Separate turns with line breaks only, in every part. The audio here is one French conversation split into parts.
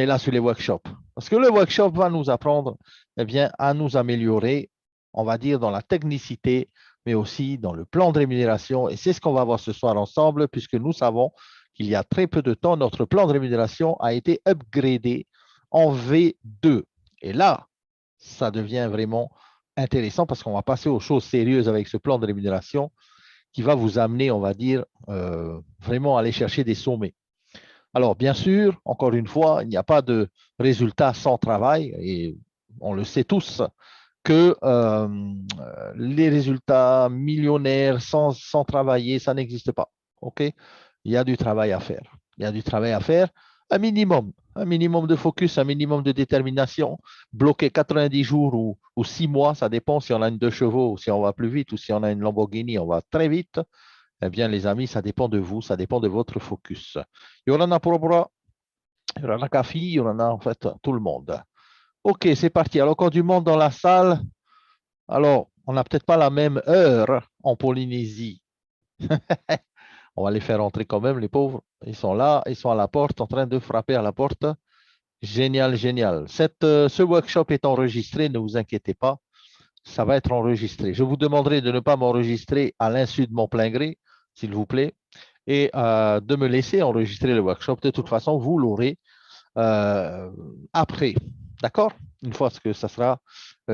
Et là, sur les workshops. Parce que le workshop va nous apprendre eh bien, à nous améliorer, on va dire, dans la technicité, mais aussi dans le plan de rémunération. Et c'est ce qu'on va voir ce soir ensemble, puisque nous savons qu'il y a très peu de temps, notre plan de rémunération a été upgradé en V2. Et là, ça devient vraiment intéressant parce qu'on va passer aux choses sérieuses avec ce plan de rémunération qui va vous amener, on va dire, vraiment à aller chercher des sommets. Alors, bien sûr, encore une fois, il n'y a pas de résultat sans travail et on le sait tous que les résultats millionnaires sans travailler, ça n'existe pas. OK? Il y a du travail à faire. Il y a du travail à faire, un minimum de focus, un minimum de détermination. Bloquer 90 jours ou 6 mois, ça dépend si on a une 2 chevaux ou si on va plus vite ou si on a une Lamborghini, on va très vite. Eh bien, les amis, ça dépend de vous, ça dépend de votre focus. Yorana Probra, Yorana Kafi, Yorana, en fait, tout le monde. OK, c'est parti. Alors, encore du monde dans la salle. Alors, on n'a peut-être pas la même heure en Polynésie. On va les faire entrer quand même, les pauvres. Ils sont là, ils sont à la porte, en train de frapper à la porte. Génial, génial. Ce workshop est enregistré, ne vous inquiétez pas. Ça va être enregistré. Je vous demanderai de ne pas m'enregistrer à l'insu de mon plein gré, s'il vous plaît, et de me laisser enregistrer le workshop. De toute façon, vous l'aurez euh, après. D'accord? Une fois que ça sera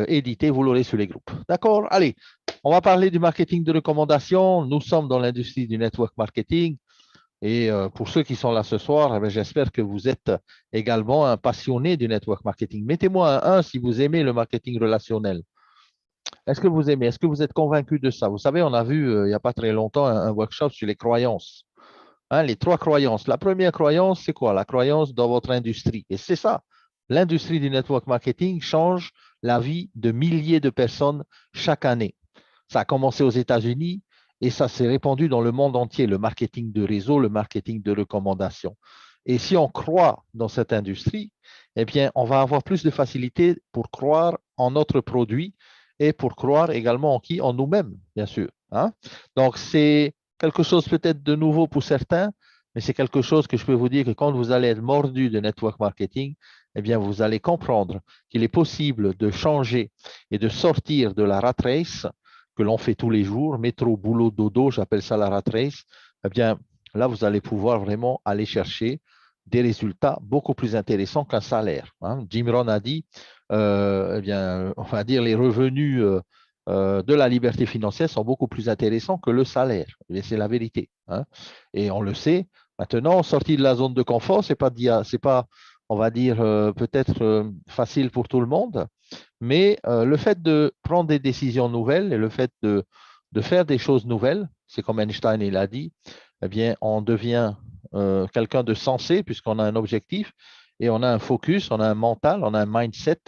édité, vous l'aurez sur les groupes. D'accord? Allez, on va parler du marketing de recommandation. Nous sommes dans l'industrie du network marketing. Et pour ceux qui sont là ce soir, eh j'espère que vous êtes également un passionné du network marketing. Mettez-moi un 1 si vous aimez le marketing relationnel. Est-ce que vous aimez? Est-ce que vous êtes convaincu de ça? Vous savez, on a vu il n'y a pas très longtemps un workshop sur les croyances. Hein, les 3 croyances. La première croyance, c'est quoi? La croyance dans votre industrie. Et c'est ça. L'industrie du network marketing change la vie de milliers de personnes chaque année. Ça a commencé aux États-Unis et ça s'est répandu dans le monde entier, le marketing de réseau, le marketing de recommandation. Et si on croit dans cette industrie, eh bien, on va avoir plus de facilité pour croire en notre produit et pour croire également en qui? En nous-mêmes, bien sûr. Hein? Donc, c'est quelque chose peut-être de nouveau pour certains, mais c'est quelque chose que je peux vous dire que quand vous allez être mordu de network marketing, eh bien, vous allez comprendre qu'il est possible de changer et de sortir de la rat race que l'on fait tous les jours, métro, boulot, dodo, j'appelle ça la rat race. Eh bien, là, vous allez pouvoir vraiment aller chercher des résultats beaucoup plus intéressants qu'un salaire. Hein. Jim Rohn a dit, eh bien, on va dire les revenus de la liberté financière sont beaucoup plus intéressants que le salaire. C'est la vérité. Hein. Et on le sait. Maintenant, sorti de la zone de confort, c'est pas, on va dire, peut-être facile pour tout le monde, mais le fait de prendre des décisions nouvelles et le fait de faire des choses nouvelles, c'est comme Einstein il a dit, eh bien, on devient quelqu'un de sensé puisqu'on a un objectif et on a un focus, on a un mental, on a un mindset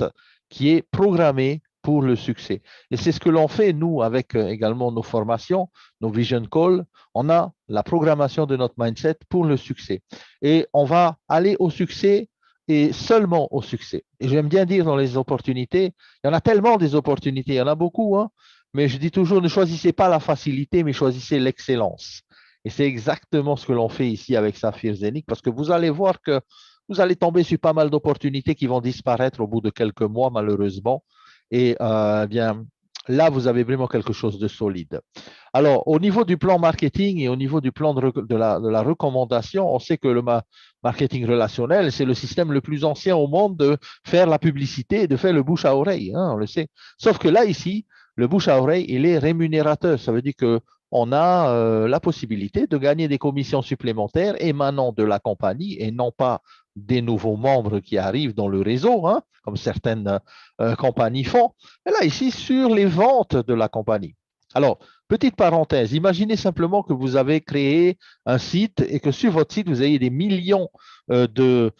qui est programmé pour le succès. Et c'est ce que l'on fait, nous, avec également nos formations, nos vision calls. On a la programmation de notre mindset pour le succès. Et on va aller au succès et seulement au succès. Et j'aime bien dire dans les opportunités, il y en a tellement des opportunités, il y en a beaucoup, hein, mais je dis toujours, ne choisissez pas la facilité, mais choisissez l'excellence. Et c'est exactement ce que l'on fait ici avec Saphir Zenic, parce que vous allez voir que vous allez tomber sur pas mal d'opportunités qui vont disparaître au bout de quelques mois, malheureusement. Et bien, là, vous avez vraiment quelque chose de solide. Alors, au niveau du plan marketing et au niveau du plan de la recommandation, on sait que le marketing relationnel, c'est le système le plus ancien au monde de faire la publicité et de faire le bouche à oreille, hein, on le sait. Sauf que là, ici, le bouche à oreille, il est rémunérateur. Ça veut dire que on a la possibilité de gagner des commissions supplémentaires émanant de la compagnie et non pas des nouveaux membres qui arrivent dans le réseau, hein, comme certaines compagnies font. Et là, ici, sur les ventes de la compagnie. Alors, petite parenthèse, imaginez simplement que vous avez créé un site et que sur votre site, vous ayez des millions de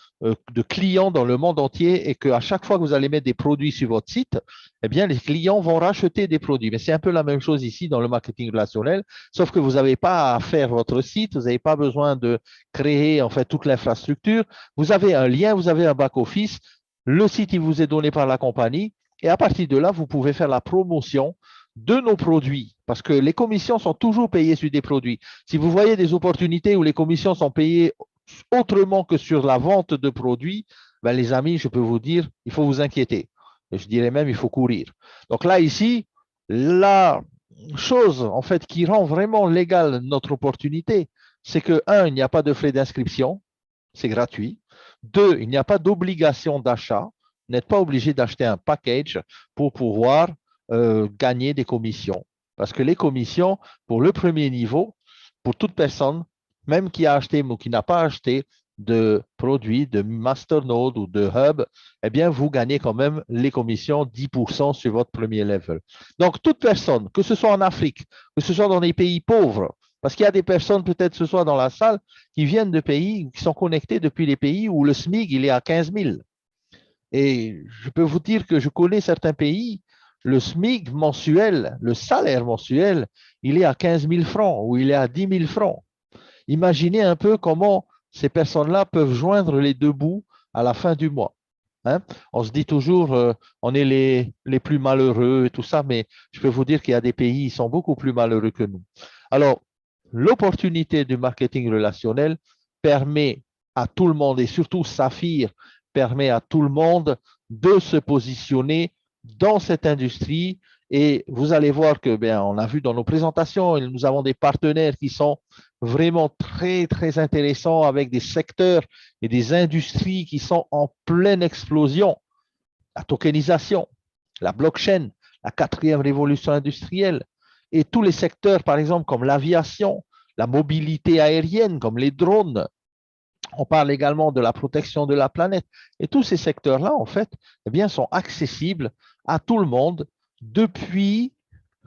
clients dans le monde entier et qu'à chaque fois que vous allez mettre des produits sur votre site, eh bien, les clients vont racheter des produits. Mais c'est un peu la même chose ici dans le marketing relationnel, sauf que vous n'avez pas à faire votre site, vous n'avez pas besoin de créer en fait toute l'infrastructure. Vous avez un lien, vous avez un back-office, le site il vous est donné par la compagnie et à partir de là, vous pouvez faire la promotion de nos produits, parce que les commissions sont toujours payées sur des produits. Si vous voyez des opportunités où les commissions sont payées autrement que sur la vente de produits, ben, les amis, je peux vous dire, il faut vous inquiéter. Et je dirais même, il faut courir. Donc là, ici, la chose en fait qui rend vraiment légale notre opportunité, c'est que, un, il n'y a pas de frais d'inscription, c'est gratuit. Deux, il n'y a pas d'obligation d'achat. Vous n'êtes pas obligé d'acheter un package pour pouvoir gagner des commissions. Parce que les commissions, pour le premier niveau, pour toute personne, même qui a acheté ou qui n'a pas acheté de produits de Masternode ou de Hub, eh bien, vous gagnez quand même les commissions 10% sur votre premier level. Donc, toute personne, que ce soit en Afrique, que ce soit dans des pays pauvres, parce qu'il y a des personnes, peut-être ce soir dans la salle, qui viennent de pays, qui sont connectés depuis les pays où le SMIC, il est à 15 000. Et je peux vous dire que je connais certains pays, le SMIC mensuel, le salaire mensuel, il est à 15 000 francs ou il est à 10 000 francs. Imaginez un peu comment ces personnes-là peuvent joindre les deux bouts à la fin du mois. Hein? On se dit toujours, on est les plus malheureux et tout ça, mais je peux vous dire qu'il y a des pays qui sont beaucoup plus malheureux que nous. Alors, l'opportunité du marketing relationnel permet à tout le monde, et surtout Saphir permet à tout le monde de se positionner dans cette industrie. Et vous allez voir que, bien, on a vu dans nos présentations, nous avons des partenaires qui sont vraiment très, très intéressants avec des secteurs et des industries qui sont en pleine explosion. La tokenisation, la blockchain, la quatrième révolution industrielle et tous les secteurs, par exemple, comme l'aviation, la mobilité aérienne, comme les drones. On parle également de la protection de la planète. Et tous ces secteurs-là, en fait, eh bien, sont accessibles à tout le monde depuis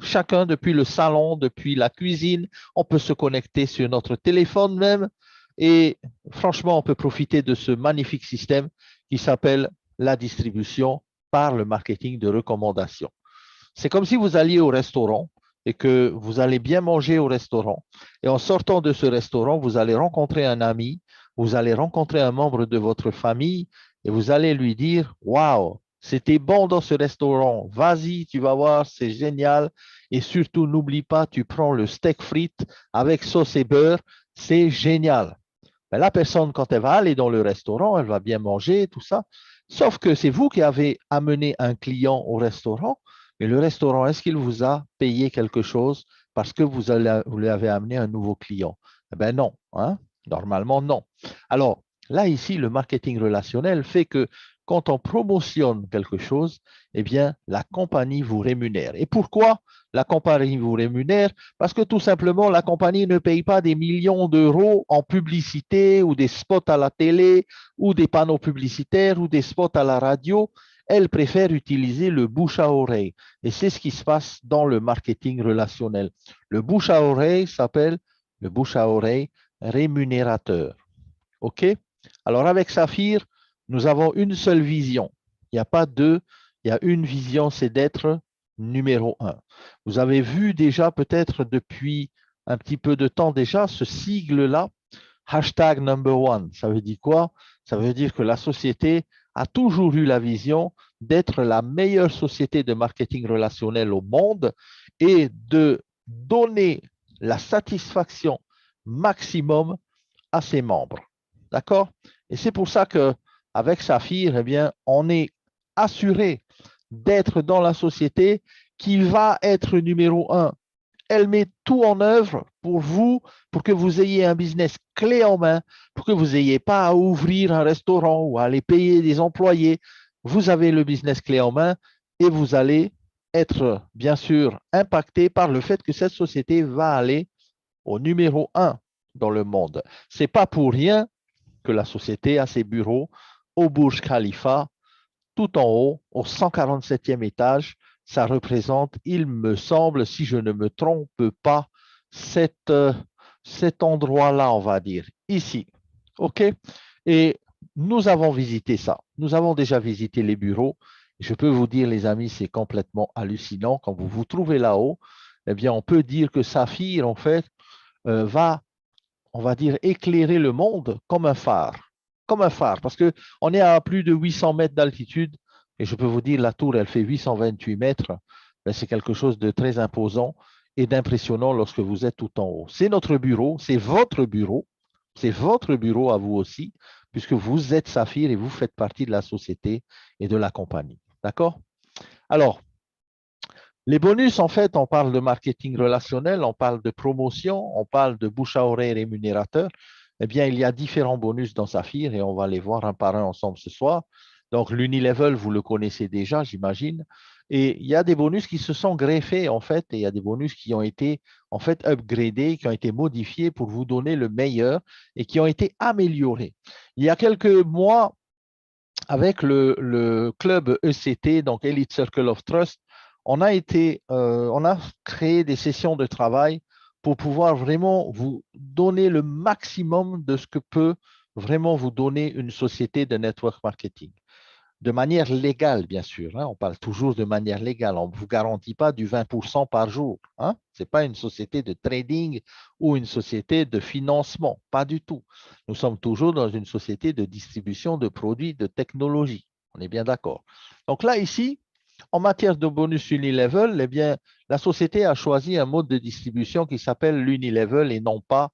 chacun, depuis le salon, depuis la cuisine. On peut se connecter sur notre téléphone même. Et franchement, on peut profiter de ce magnifique système qui s'appelle la distribution par le marketing de recommandation. C'est comme si vous alliez au restaurant et que vous allez bien manger au restaurant. Et en sortant de ce restaurant, vous allez rencontrer un ami, vous allez rencontrer un membre de votre famille et vous allez lui dire, waouh, c'était bon dans ce restaurant, vas-y, tu vas voir, c'est génial. Et surtout, n'oublie pas, tu prends le steak frites avec sauce et beurre, c'est génial. Ben, la personne, quand elle va aller dans le restaurant, elle va bien manger, tout ça. Sauf que c'est vous qui avez amené un client au restaurant, mais le restaurant, est-ce qu'il vous a payé quelque chose parce que vous lui avez amené un nouveau client? Eh bien non, hein? Normalement non. Alors là, ici, le marketing relationnel fait que quand on promotionne quelque chose, eh bien, la compagnie vous rémunère. Et pourquoi la compagnie vous rémunère? Parce que tout simplement, la compagnie ne paye pas des millions d'euros en publicité ou des spots à la télé ou des panneaux publicitaires ou des spots à la radio. Elle préfère utiliser le bouche à oreille. Et c'est ce qui se passe dans le marketing relationnel. Le bouche à oreille s'appelle le bouche à oreille rémunérateur. OK? Alors avec Saphir, nous avons une seule vision. Il n'y a pas deux, il y a une vision, c'est d'être numéro un. Vous avez vu déjà peut-être depuis un petit peu de temps déjà ce sigle-là, hashtag number one. Ça veut dire quoi? Ça veut dire que la société a toujours eu la vision d'être la meilleure société de marketing relationnel au monde et de donner la satisfaction maximum à ses membres. D'accord? Et c'est pour ça qu'avec Saphir, eh bien, on est assuré d'être dans la société qui va être numéro un. Elle met tout en œuvre pour vous, pour que vous ayez un business clé en main, pour que vous n'ayez pas à ouvrir un restaurant ou à aller payer des employés. Vous avez le business clé en main et vous allez être, bien sûr, impacté par le fait que cette société va aller au numéro un dans le monde. Ce n'est pas pour rien que la société a ses bureaux au Burj Khalifa, tout en haut, au 147e étage. Ça représente, il me semble, si je ne me trompe pas, cet, cet endroit-là, on va dire, ici. OK? Et nous avons visité ça. Nous avons déjà visité les bureaux. Je peux vous dire, les amis, c'est complètement hallucinant. Quand vous vous trouvez là-haut, eh bien, on peut dire que Saphir, en fait, va, on va dire, éclairer le monde comme un phare. Comme un phare, parce qu'on est à plus de 800 mètres d'altitude, et je peux vous dire, la tour, elle fait 828 mètres. Ben, c'est quelque chose de très imposant et d'impressionnant lorsque vous êtes tout en haut. C'est notre bureau, c'est votre bureau à vous aussi, puisque vous êtes Saphir et vous faites partie de la société et de la compagnie. D'accord? Alors, les bonus, en fait, on parle de marketing relationnel, on parle de promotion, on parle de bouche à oreille rémunérateur. Eh bien, il y a différents bonus dans Saphir et on va les voir un par un ensemble ce soir. Donc, l'unilevel, vous le connaissez déjà, j'imagine. Et il y a des bonus qui se sont greffés, en fait, et il y a des bonus qui ont été, en fait, upgradés, qui ont été modifiés pour vous donner le meilleur et qui ont été améliorés. Il y a quelques mois, avec le club ECT, donc Elite Circle of Trust, on a créé des sessions de travail pour pouvoir vraiment vous donner le maximum de ce que peut vraiment vous donner une société de network marketing de manière légale, bien sûr. Hein, on parle toujours de manière légale. On ne vous garantit pas du 20% par jour. Hein, ce n'est pas une société de trading ou une société de financement. Pas du tout. Nous sommes toujours dans une société de distribution de produits, de technologie. On est bien d'accord. Donc là, ici, en matière de bonus Unilevel, eh bien, la société a choisi un mode de distribution qui s'appelle l'Unilevel et non pas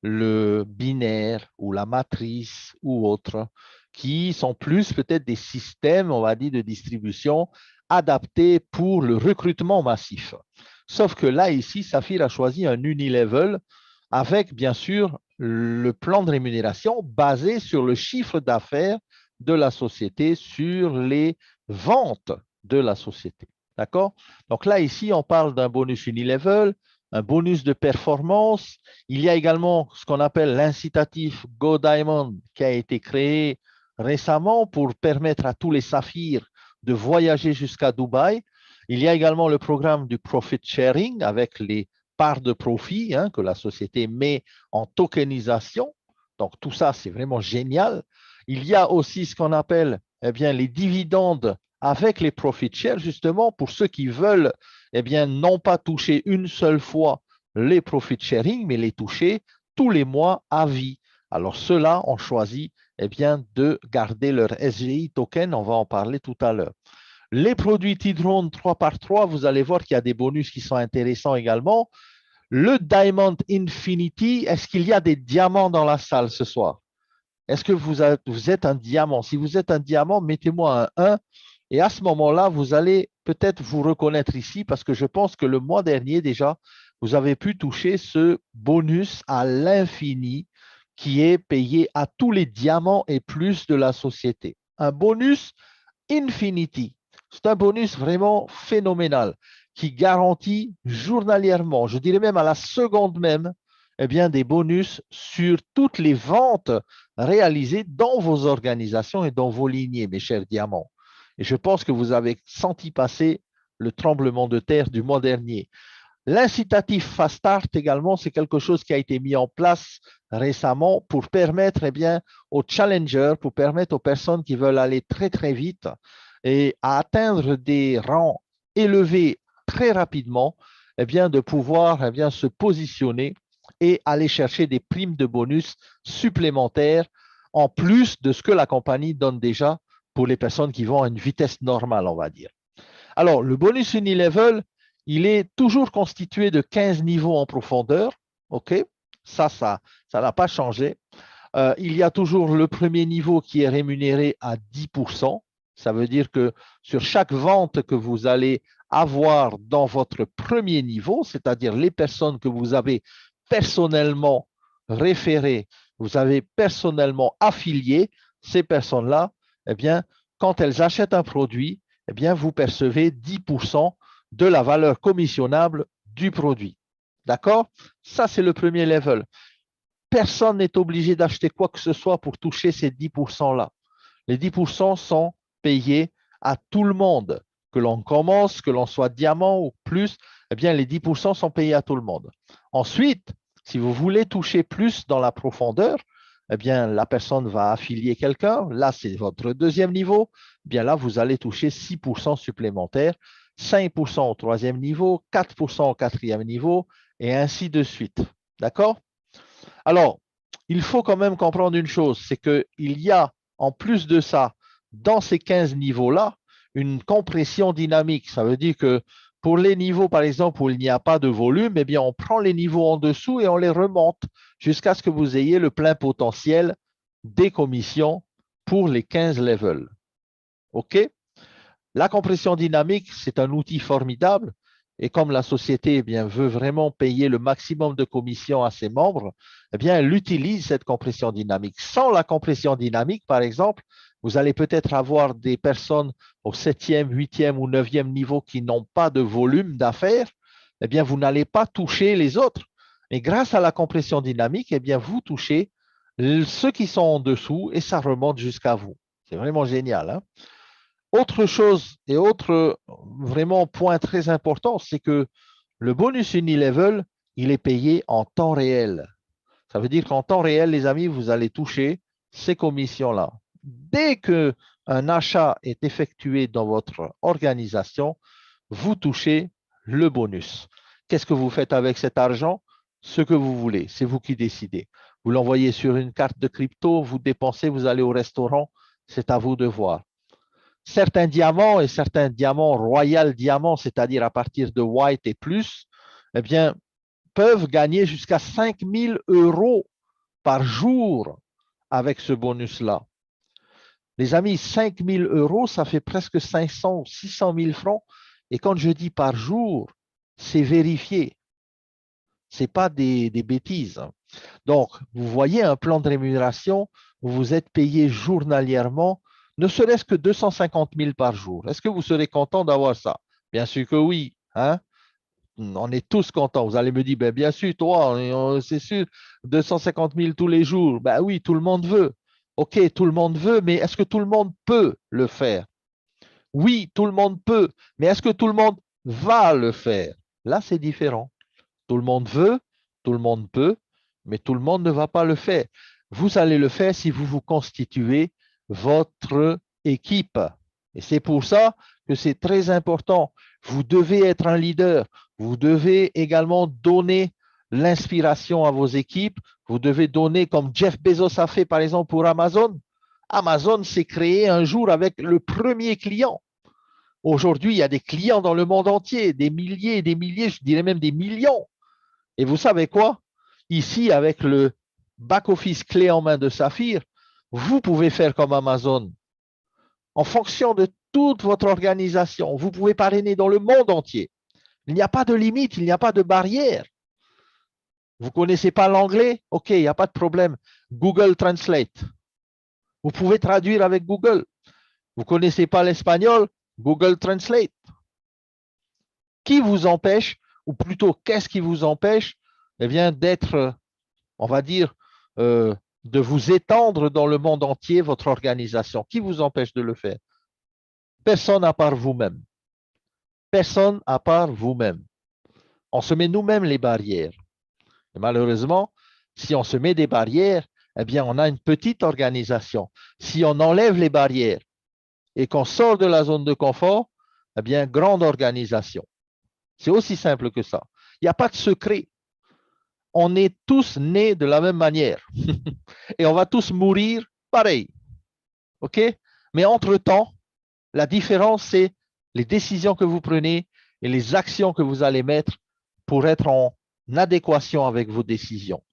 le binaire ou la matrice ou autre, qui sont plus peut-être des systèmes, on va dire, de distribution adaptés pour le recrutement massif. Sauf que là, ici, Saphir a choisi un Unilevel avec, bien sûr, le plan de rémunération basé sur le chiffre d'affaires de la société, sur les ventes de la société. D'accord? Donc là, ici, on parle d'un bonus Unilevel, un bonus de performance. Il y a également ce qu'on appelle l'incitatif Go Diamond qui a été créé récemment pour permettre à tous les saphirs de voyager jusqu'à Dubaï. Il y a également le programme du profit sharing avec les parts de profit que la société met en tokenisation. Donc, tout ça, c'est vraiment génial. Il y a aussi ce qu'on appelle les dividendes avec les profit shares, justement, pour ceux qui veulent non pas toucher une seule fois les profit sharing, mais les toucher tous les mois à vie. Alors, ceux-là ont choisi de garder leur SGI token. On va en parler tout à l'heure. Les produits Tidron 3 par 3, vous allez voir qu'il y a des bonus qui sont intéressants également. Le Diamond Infinity, est-ce qu'il y a des diamants dans la salle ce soir? Est-ce que vous êtes un diamant? Si vous êtes un diamant, mettez-moi un 1. Et à ce moment-là, vous allez peut-être vous reconnaître ici parce que je pense que le mois dernier déjà, vous avez pu toucher ce bonus à l'infini qui est payé à tous les diamants et plus de la société. Un bonus Infinity. C'est un bonus vraiment phénoménal qui garantit journalièrement, je dirais même à la seconde même, des bonus sur toutes les ventes réalisées dans vos organisations et dans vos lignées, mes chers diamants. Et je pense que vous avez senti passer le tremblement de terre du mois dernier. L'incitatif Fast Start également, c'est quelque chose qui a été mis en place récemment pour permettre aux challengers, pour permettre aux personnes qui veulent aller très très vite et à atteindre des rangs élevés très rapidement, de pouvoir se positionner et aller chercher des primes de bonus supplémentaires en plus de ce que la compagnie donne déjà pour les personnes qui vont à une vitesse normale, on va dire. Alors, le bonus Unilevel, il est toujours constitué de 15 niveaux en profondeur. OK? Ça n'a pas changé. Il y a toujours le premier niveau qui est rémunéré à 10%. Ça veut dire que sur chaque vente que vous allez avoir dans votre premier niveau, c'est-à-dire les personnes que vous avez personnellement référées, vous avez personnellement affiliées, ces personnes-là, quand elles achètent un produit, vous percevez 10% de la valeur commissionnable du produit. D'accord? Ça, c'est le premier level. Personne n'est obligé d'acheter quoi que ce soit pour toucher ces 10%-là. Les 10% sont payés à tout le monde. Que l'on commence, que l'on soit diamant ou plus, les 10% sont payés à tout le monde. Ensuite, si vous voulez toucher plus dans la profondeur, la personne va affilier quelqu'un. Là, c'est votre deuxième niveau. Là, vous allez toucher 6% supplémentaires, 5% au troisième niveau, 4% au quatrième niveau, et ainsi de suite. D'accord? Alors, il faut quand même comprendre une chose, c'est qu'il y a, en plus de ça, dans ces 15 niveaux-là, une compression dynamique. Ça veut dire que pour les niveaux, par exemple, où il n'y a pas de volume, on prend les niveaux en dessous et on les remonte jusqu'à ce que vous ayez le plein potentiel des commissions pour les 15 levels. OK? La compression dynamique, c'est un outil formidable. Et comme la société eh bien, veut vraiment payer le maximum de commissions à ses membres, eh bien, elle utilise cette compression dynamique. Sans la compression dynamique, par exemple, vous allez peut-être avoir des personnes au 7e, 8e ou 9e niveau qui n'ont pas de volume d'affaires. Eh bien, vous n'allez pas toucher les autres. Mais grâce à la compression dynamique, eh bien, vous touchez ceux qui sont en dessous et ça remonte jusqu'à vous. C'est vraiment génial, hein? Autre chose et autre vraiment point très important, c'est que le bonus Unilevel, il est payé en temps réel. Ça veut dire qu'en temps réel, les amis, vous allez toucher ces commissions-là. Dès qu'un achat est effectué dans votre organisation, vous touchez le bonus. Qu'est-ce que vous faites avec cet argent? Ce que vous voulez, c'est vous qui décidez. Vous l'envoyez sur une carte de crypto, vous dépensez, vous allez au restaurant, c'est à vous de voir. Certains diamants et certains diamants Royal Diamant, c'est-à-dire à partir de White et plus, eh bien, peuvent gagner jusqu'à 5 000 € par jour avec ce bonus-là. Les amis, 5 000 €, ça fait presque 500 ou 600 000 francs. Et quand je dis par jour, c'est vérifié. Ce n'est pas des bêtises. Donc, vous voyez un plan de rémunération où vous êtes payé journalièrement, ne serait-ce que 250 000 par jour. Est-ce que vous serez content d'avoir ça? Bien sûr que oui. Hein? On est tous contents. Vous allez me dire, ben, bien sûr, toi, c'est sûr, 250 000 tous les jours. Ben oui, tout le monde veut. OK, tout le monde veut, mais est-ce que tout le monde peut le faire? Oui, tout le monde peut, mais est-ce que tout le monde va le faire? Là, c'est différent. Tout le monde veut, tout le monde peut, mais tout le monde ne va pas le faire. Vous allez le faire si vous vous constituez votre équipe. Et c'est pour ça que c'est très important. Vous devez être un leader. Vous devez également donner l'inspiration à vos équipes. Vous devez donner, comme Jeff Bezos a fait par exemple pour Amazon. Amazon s'est créé un jour avec le premier client. Aujourd'hui, il y a des clients dans le monde entier, des milliers, des milliers, je dirais même des millions. Et vous savez quoi? Ici, avec le back-office clé en main de Saphir, vous pouvez faire comme Amazon. En fonction de toute votre organisation, vous pouvez parrainer dans le monde entier. Il n'y a pas de limite, il n'y a pas de barrière. Vous ne connaissez pas l'anglais? OK, il n'y a pas de problème. Google Translate. Vous pouvez traduire avec Google. Vous ne connaissez pas l'espagnol? Google Translate. Qui vous empêche, ou plutôt qu'est-ce qui vous empêche, eh bien, d'être, on va dire, de vous étendre dans le monde entier, votre organisation? Qui vous empêche de le faire? Personne à part vous-même. Personne à part vous-même. On se met nous-mêmes les barrières. Et malheureusement, si on se met des barrières, eh bien, on a une petite organisation. Si on enlève les barrières et qu'on sort de la zone de confort, eh bien, grande organisation. C'est aussi simple que ça. Il n'y a pas de secret. On est tous nés de la même manière et on va tous mourir pareil. OK? Mais entre-temps, la différence, c'est les décisions que vous prenez et les actions que vous allez mettre pour être en adéquation avec vos décisions.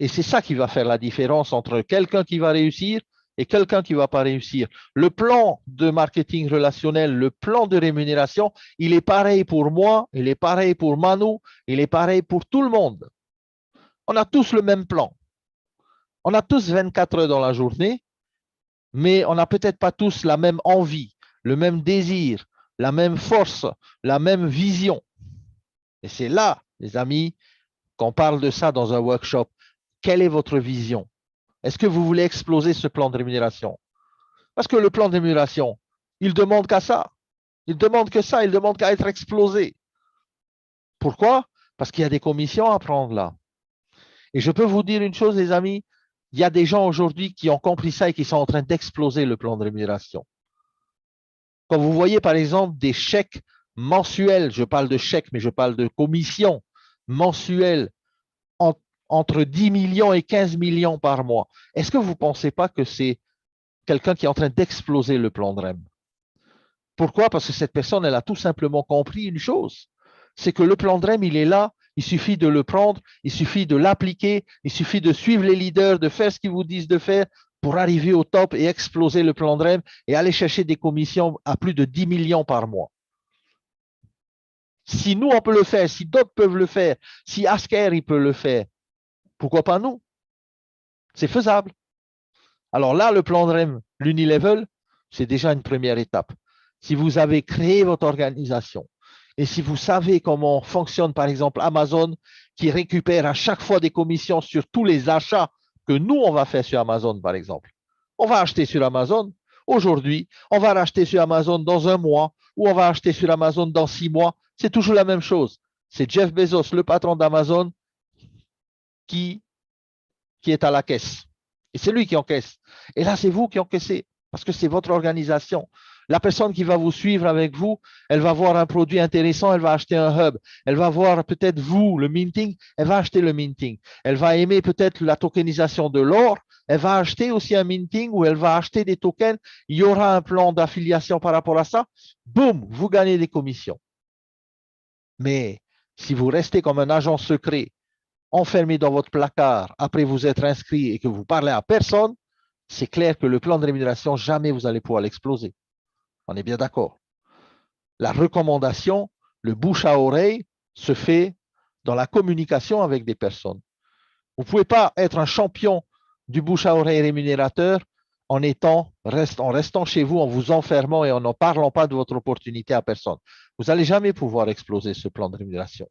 Et c'est ça qui va faire la différence entre quelqu'un qui va réussir et quelqu'un qui ne va pas réussir. Le plan de marketing relationnel, le plan de rémunération, il est pareil pour moi, il est pareil pour Manu, il est pareil pour tout le monde. On a tous le même plan. On a tous 24 heures dans la journée, mais on n'a peut-être pas tous la même envie, le même désir, la même force, la même vision. Et c'est là, les amis, qu'on parle de ça dans un workshop. Quelle est votre vision? Est-ce que vous voulez exploser ce plan de rémunération? Parce que le plan de rémunération, il demande qu'à ça. Il demande que ça, il demande qu'à être explosé. Pourquoi? Parce qu'il y a des commissions à prendre là. Et je peux vous dire une chose, les amis, il y a des gens aujourd'hui qui ont compris ça et qui sont en train d'exploser le plan de rémunération. Quand vous voyez par exemple des chèques mensuels, je parle de chèques, mais je parle de commissions mensuelles entre 10 millions et 15 millions par mois, est-ce que vous ne pensez pas que c'est quelqu'un qui est en train d'exploser le plan de REM? Pourquoi? Parce que cette personne, elle a tout simplement compris une chose, c'est que le plan de REM, il est là, il suffit de le prendre, il suffit de l'appliquer, il suffit de suivre les leaders, de faire ce qu'ils vous disent de faire, pour arriver au top et exploser le plan de REM et aller chercher des commissions à plus de 10 millions par mois. Si nous, on peut le faire, si d'autres peuvent le faire, si Asker, il peut le faire, pourquoi pas nous? C'est faisable. Alors là, le plan de REM, l'Unilevel, c'est déjà une première étape. Si vous avez créé votre organisation et si vous savez comment fonctionne, par exemple, Amazon, qui récupère à chaque fois des commissions sur tous les achats que nous, on va faire sur Amazon, par exemple. On va acheter sur Amazon aujourd'hui, on va racheter sur Amazon dans un mois, ou on va acheter sur Amazon dans 6 mois. C'est toujours la même chose. C'est Jeff Bezos, le patron d'Amazon, qui est à la caisse. Et c'est lui qui encaisse. Et là, c'est vous qui encaissez, parce que c'est votre organisation. La personne qui va vous suivre avec vous, elle va voir un produit intéressant, elle va acheter un hub. Elle va voir peut-être vous, le minting, elle va acheter le minting. Elle va aimer peut-être la tokenisation de l'or, elle va acheter aussi un minting ou elle va acheter des tokens. Il y aura un plan d'affiliation par rapport à ça. Boum, vous gagnez des commissions. Mais si vous restez comme un agent secret, enfermé dans votre placard après vous être inscrit et que vous parlez à personne, c'est clair que le plan de rémunération, jamais vous allez pouvoir l'exploser. On est bien d'accord. La recommandation, le bouche à oreille, se fait dans la communication avec des personnes. Vous ne pouvez pas être un champion du bouche à oreille rémunérateur en restant chez vous, en vous enfermant et en n'en parlant pas de votre opportunité à personne. Vous n'allez jamais pouvoir exploser ce plan de rémunération.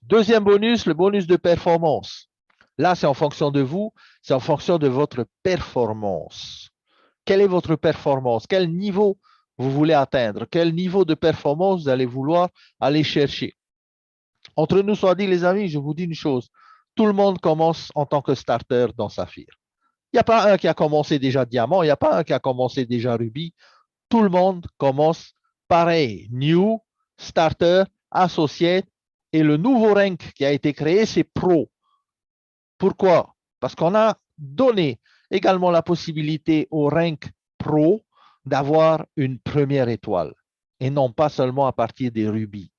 Deuxième bonus, le bonus de performance. Là, c'est en fonction de vous, c'est en fonction de votre performance. Quelle est votre performance? Quel niveau vous voulez atteindre? Quel niveau de performance vous allez vouloir aller chercher? Entre nous soit dit, les amis, je vous dis une chose. Tout le monde commence en tant que starter dans Saphir. Il n'y a pas un qui a commencé déjà diamant, il n'y a pas un qui a commencé déjà rubis. Tout le monde commence pareil. New, starter, associate. Et le nouveau rank qui a été créé, c'est pro. Pourquoi? Parce qu'on a donné également la possibilité au rank pro d'avoir une première étoile et non pas seulement à partir des rubis.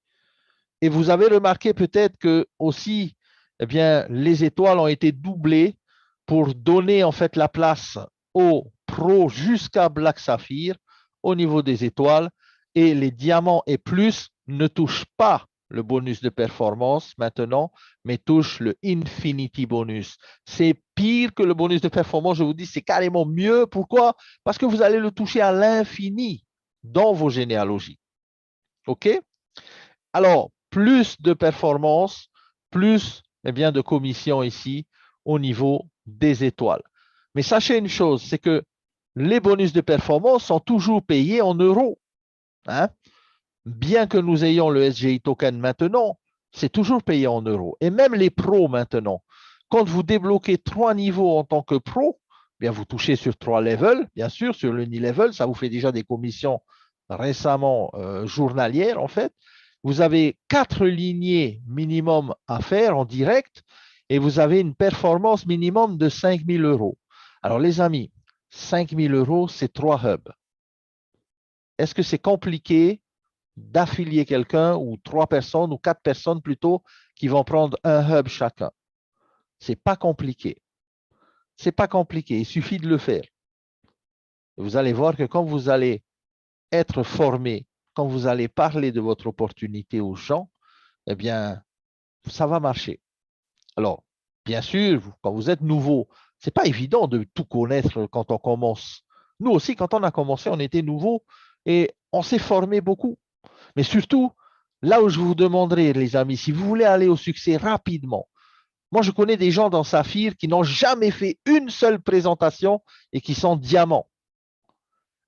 Et vous avez remarqué peut-être que aussi, eh bien, les étoiles ont été doublées pour donner en fait la place aux pros jusqu'à Black Saphir au niveau des étoiles et les diamants et plus ne touchent pas le bonus de performance maintenant, mais touchent le Infinity bonus. C'est pire que le bonus de performance, je vous dis, c'est carrément mieux. Pourquoi? Parce que vous allez le toucher à l'infini dans vos généalogies. OK? Alors, plus de performance, plus eh bien, de commissions ici au niveau des étoiles. Mais sachez une chose, c'est que les bonus de performance sont toujours payés en euros. Hein? Bien que nous ayons le SGI token maintenant, c'est toujours payé en euros. Et même les pros maintenant, quand vous débloquez 3 niveaux en tant que pro, bien vous touchez sur 3 levels, bien sûr, sur l'unilevel, ça vous fait déjà des commissions récemment journalières en fait. Vous avez 4 lignées minimum à faire en direct et vous avez une performance minimum de 5 000 euros. Alors les amis, 5 000 euros, c'est 3 hubs. Est-ce que c'est compliqué d'affilier quelqu'un ou 3 personnes ou 4 personnes plutôt qui vont prendre un hub chacun? C'est pas compliqué. C'est pas compliqué. Il suffit de le faire. Et vous allez voir que quand vous allez être formé, quand vous allez parler de votre opportunité aux gens, eh bien, ça va marcher. Alors, bien sûr, quand vous êtes nouveau, c'est pas évident de tout connaître quand on commence. Nous aussi, quand on a commencé, on était nouveau et on s'est formé beaucoup. Mais surtout, là où je vous demanderai, les amis, si vous voulez aller au succès rapidement, moi, je connais des gens dans Saphir qui n'ont jamais fait une seule présentation et qui sont diamants.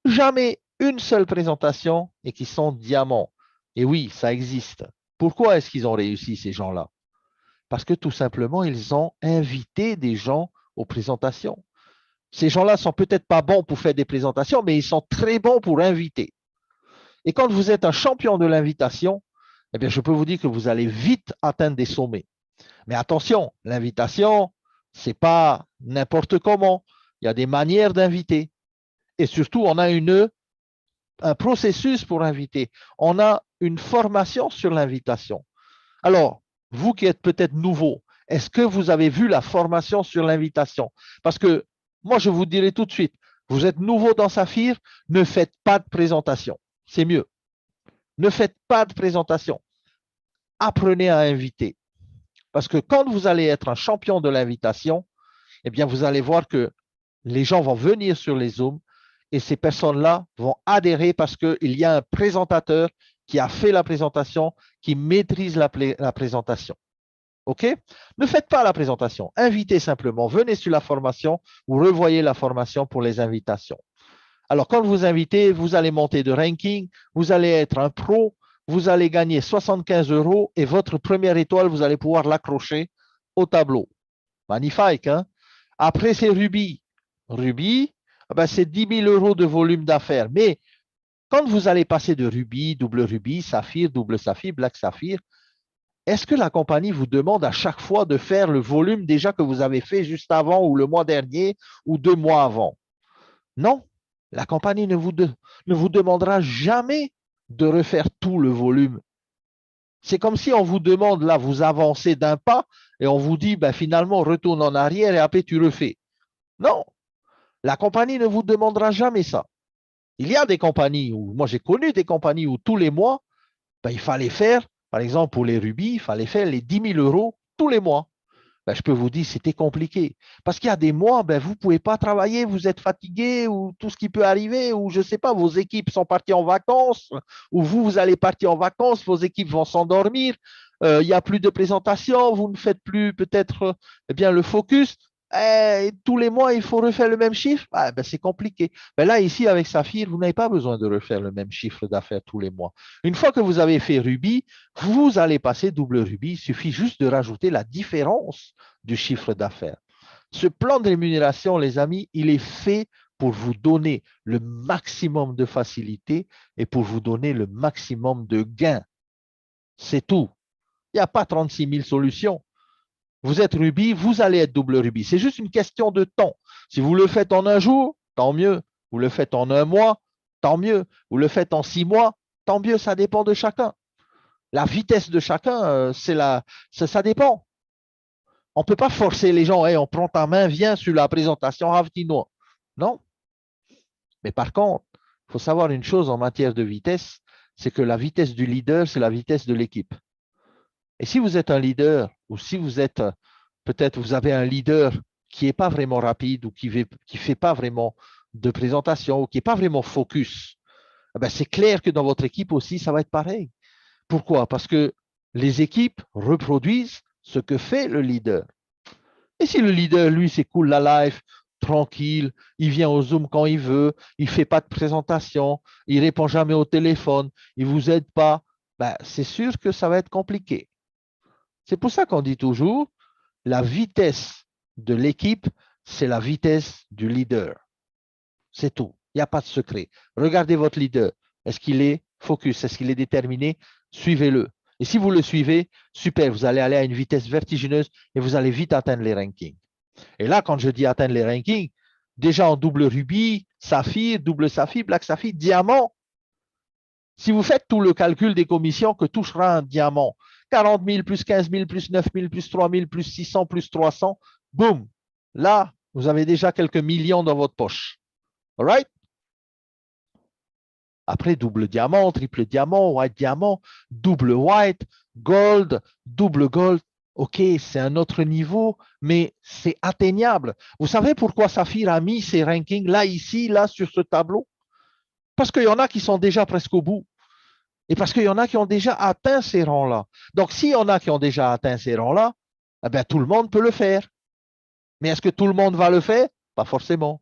Jamais une seule présentation et qui sont diamants. Et oui, ça existe. Pourquoi est-ce qu'ils ont réussi, ces gens-là? Parce que tout simplement, ils ont invité des gens aux présentations. Ces gens-là sont peut-être pas bons pour faire des présentations, mais ils sont très bons pour inviter. Et quand vous êtes un champion de l'invitation, eh bien, je peux vous dire que vous allez vite atteindre des sommets. Mais attention, l'invitation, c'est pas n'importe comment. Il y a des manières d'inviter. Et surtout, on a un processus pour inviter. On a une formation sur l'invitation. Alors, vous qui êtes peut-être nouveau, Est-ce que vous avez vu la formation sur l'invitation? Parce que moi, je vous dirai tout de suite, vous êtes nouveau dans Saphir, ne faites pas de présentation. C'est mieux. Ne faites pas de présentation. Apprenez à inviter. Parce que quand vous allez être un champion de l'invitation, eh bien, vous allez voir que les gens vont venir sur les Zooms et ces personnes-là vont adhérer parce qu'il y a un présentateur qui a fait la présentation, qui maîtrise la présentation. OK? Ne faites pas la présentation. Invitez simplement. Venez sur la formation ou revoyez la formation pour les invitations. Alors, quand vous invitez, vous allez monter de ranking, vous allez être un pro, vous allez gagner 75 € et votre première étoile, vous allez pouvoir l'accrocher au tableau. Magnifique, hein? Après, c'est Ruby. Ruby, ben, c'est 10 000 € de volume d'affaires. Mais quand vous allez passer de Ruby, double Ruby, Saphir, double Saphir, Black Saphir, est-ce que la compagnie vous demande à chaque fois de faire le volume déjà que vous avez fait juste avant ou le mois dernier ou 2 mois avant? Non, la compagnie ne vous demandera jamais de refaire tout le volume. C'est comme si on vous demande, là, vous avancez d'un pas et on vous dit, ben, finalement, retourne en arrière et après tu refais. Non, la compagnie ne vous demandera jamais ça. Il y a des compagnies où, moi j'ai connu des compagnies où tous les mois, ben, il fallait faire, par exemple pour les rubis, il fallait faire les 10 000 € tous les mois. Ben, je peux vous dire, c'était compliqué. Parce qu'il y a des mois, ben, vous ne pouvez pas travailler, vous êtes fatigué, ou tout ce qui peut arriver, ou je ne sais pas, vos équipes sont parties en vacances, ou vous allez partir en vacances, vos équipes vont s'endormir, il n'y a plus de présentation, vous ne faites plus peut-être eh bien, le focus. Et tous les mois, il faut refaire le même chiffre. Ah, ben, c'est compliqué. Ben là, ici, avec Saphir, vous n'avez pas besoin de refaire le même chiffre d'affaires tous les mois. Une fois que vous avez fait Ruby, vous allez passer double Ruby. Il suffit juste de rajouter la différence du chiffre d'affaires. Ce plan de rémunération, les amis, il est fait pour vous donner le maximum de facilité et pour vous donner le maximum de gains. C'est tout. Il n'y a pas 36 000 solutions. Vous êtes Ruby, vous allez être double Ruby. C'est juste une question de temps. Si vous le faites en un jour, tant mieux. Vous le faites en un mois, tant mieux. Vous le faites en 6 mois, tant mieux. Ça dépend de chacun. La vitesse de chacun, ça dépend. On ne peut pas forcer les gens. Hey, on prend ta main, viens sur la présentation Ravtino. Non. Mais par contre, il faut savoir une chose en matière de vitesse, c'est que la vitesse du leader, c'est la vitesse de l'équipe. Et si vous êtes un leader, ou si vous êtes, peut-être vous avez un leader qui n'est pas vraiment rapide ou qui ne fait pas vraiment de présentation ou qui n'est pas vraiment focus, ben c'est clair que dans votre équipe aussi, ça va être pareil. Pourquoi? Parce que les équipes reproduisent ce que fait le leader. Et si le leader, lui, c'est cool la life, tranquille, il vient au Zoom quand il veut, il ne fait pas de présentation, il ne répond jamais au téléphone, il ne vous aide pas, ben, c'est sûr que ça va être compliqué. C'est pour ça qu'on dit toujours, la vitesse de l'équipe, c'est la vitesse du leader. C'est tout. Il n'y a pas de secret. Regardez votre leader. Est-ce qu'il est focus? Est-ce qu'il est déterminé? Suivez-le. Et si vous le suivez, super, vous allez aller à une vitesse vertigineuse et vous allez vite atteindre les rankings. Et là, quand je dis atteindre les rankings, déjà en double rubis, saphir, double saphir, black saphir, diamant. Si vous faites tout le calcul des commissions que touchera un diamant, 40 000 plus 15 000 plus 9 000 plus 3 000 plus 600 plus 300, boum, là, vous avez déjà quelques millions dans votre poche. All right? Après, double diamant, triple diamant, white diamant, double white, gold, double gold. OK, c'est un autre niveau, mais c'est atteignable. Vous savez pourquoi Saphir a mis ses rankings là, ici, là, sur ce tableau? Parce qu'il y en a qui sont déjà presque au bout. Et parce qu'il y en a qui ont déjà atteint ces rangs-là. Donc, s'il y en a qui ont déjà atteint ces rangs-là, eh bien, tout le monde peut le faire. Mais est-ce que tout le monde va le faire? Pas forcément.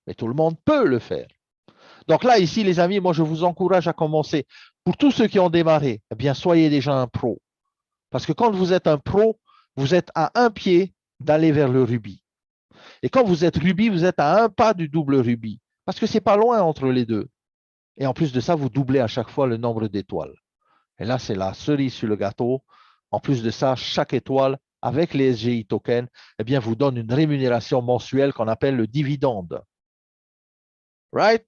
Mais tout le monde peut le faire. Donc là, ici, les amis, moi, je vous encourage à commencer. Pour tous ceux qui ont démarré, eh bien, soyez déjà un pro. Parce que quand vous êtes un pro, vous êtes à un pied d'aller vers le rubis. Et quand vous êtes rubis, vous êtes à un pas du double rubis. Parce que ce n'est pas loin entre les deux. Et en plus de ça, vous doublez à chaque fois le nombre d'étoiles. Et là, c'est la cerise sur le gâteau. En plus de ça, chaque étoile, avec les SGI tokens, eh bien, vous donne une rémunération mensuelle qu'on appelle le dividende. Right?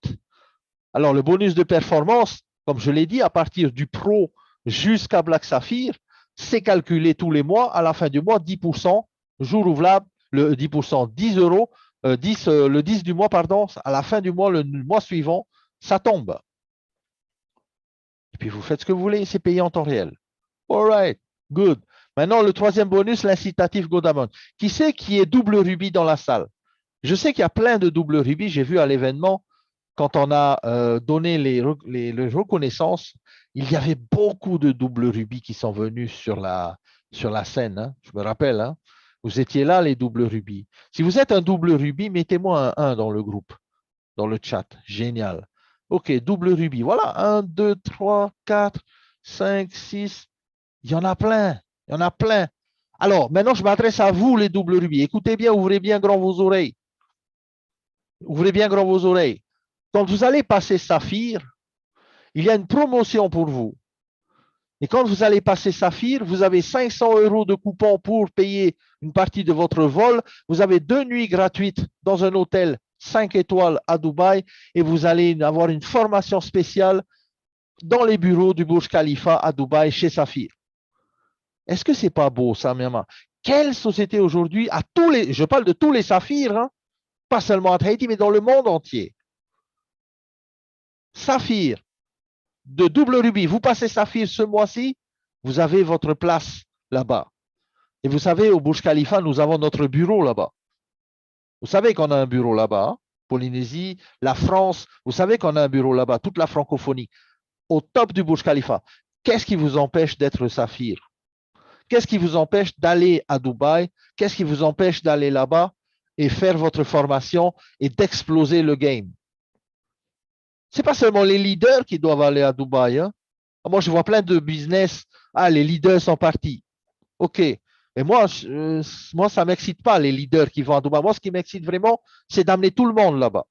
Alors, le bonus de performance, comme je l'ai dit, à partir du Pro jusqu'à Black Saphir, c'est calculé tous les mois. À la fin du mois, 10%, jour ouvrable, le 10%, 10 euros, 10, le 10 du mois, pardon, à la fin du mois, le mois suivant, ça tombe. Et puis, vous faites ce que vous voulez, c'est payé en temps réel. All right, good. Maintenant, le troisième bonus, l'incitatif Godamon. Qui c'est qui est double rubis dans la salle? Je sais qu'il y a plein de double rubis. J'ai vu à l'événement, quand on a donné les reconnaissances, il y avait beaucoup de double rubis qui sont venus sur la scène. Hein. Je me rappelle, hein. Vous étiez là, les doubles rubis. Si vous êtes un double rubis, mettez-moi un 1 dans le groupe, dans le chat. Génial. OK, double rubis. Voilà, 1, 2, 3, 4, 5, 6. Il y en a plein. Il y en a plein. Alors, maintenant, je m'adresse à vous, les doubles rubis. Écoutez bien, ouvrez bien grand vos oreilles. Ouvrez bien grand vos oreilles. Quand vous allez passer Saphir, il y a une promotion pour vous. Et quand vous allez passer Saphir, vous avez 500 € de coupon pour payer une partie de votre vol. Vous avez 2 nuits gratuites dans un hôtel 5 étoiles à Dubaï et vous allez avoir une formation spéciale dans les bureaux du Burj Khalifa à Dubaï chez Saphir. Est-ce que c'est pas beau ça, Miama? Quelle société aujourd'hui, je parle de tous les Saphirs, hein, pas seulement à Tahiti, mais dans le monde entier. Saphir, de double rubis, vous passez Saphir ce mois-ci, vous avez votre place là-bas. Et vous savez, au Burj Khalifa, nous avons notre bureau là-bas. Vous savez qu'on a un bureau là-bas, hein? Polynésie, la France, vous savez qu'on a un bureau là-bas, toute la francophonie, au top du Burj Khalifa. Qu'est-ce qui vous empêche d'être Saphir? Qu'est-ce qui vous empêche d'aller à Dubaï? Qu'est-ce qui vous empêche d'aller là-bas et faire votre formation et d'exploser le game? Ce n'est pas seulement les leaders qui doivent aller à Dubaï. Hein. Moi, je vois plein de business. Ah, les leaders sont partis. OK. Et moi, ça ne m'excite pas, les leaders qui vont à Dubaï. Moi, ce qui m'excite vraiment, c'est d'amener tout le monde là-bas.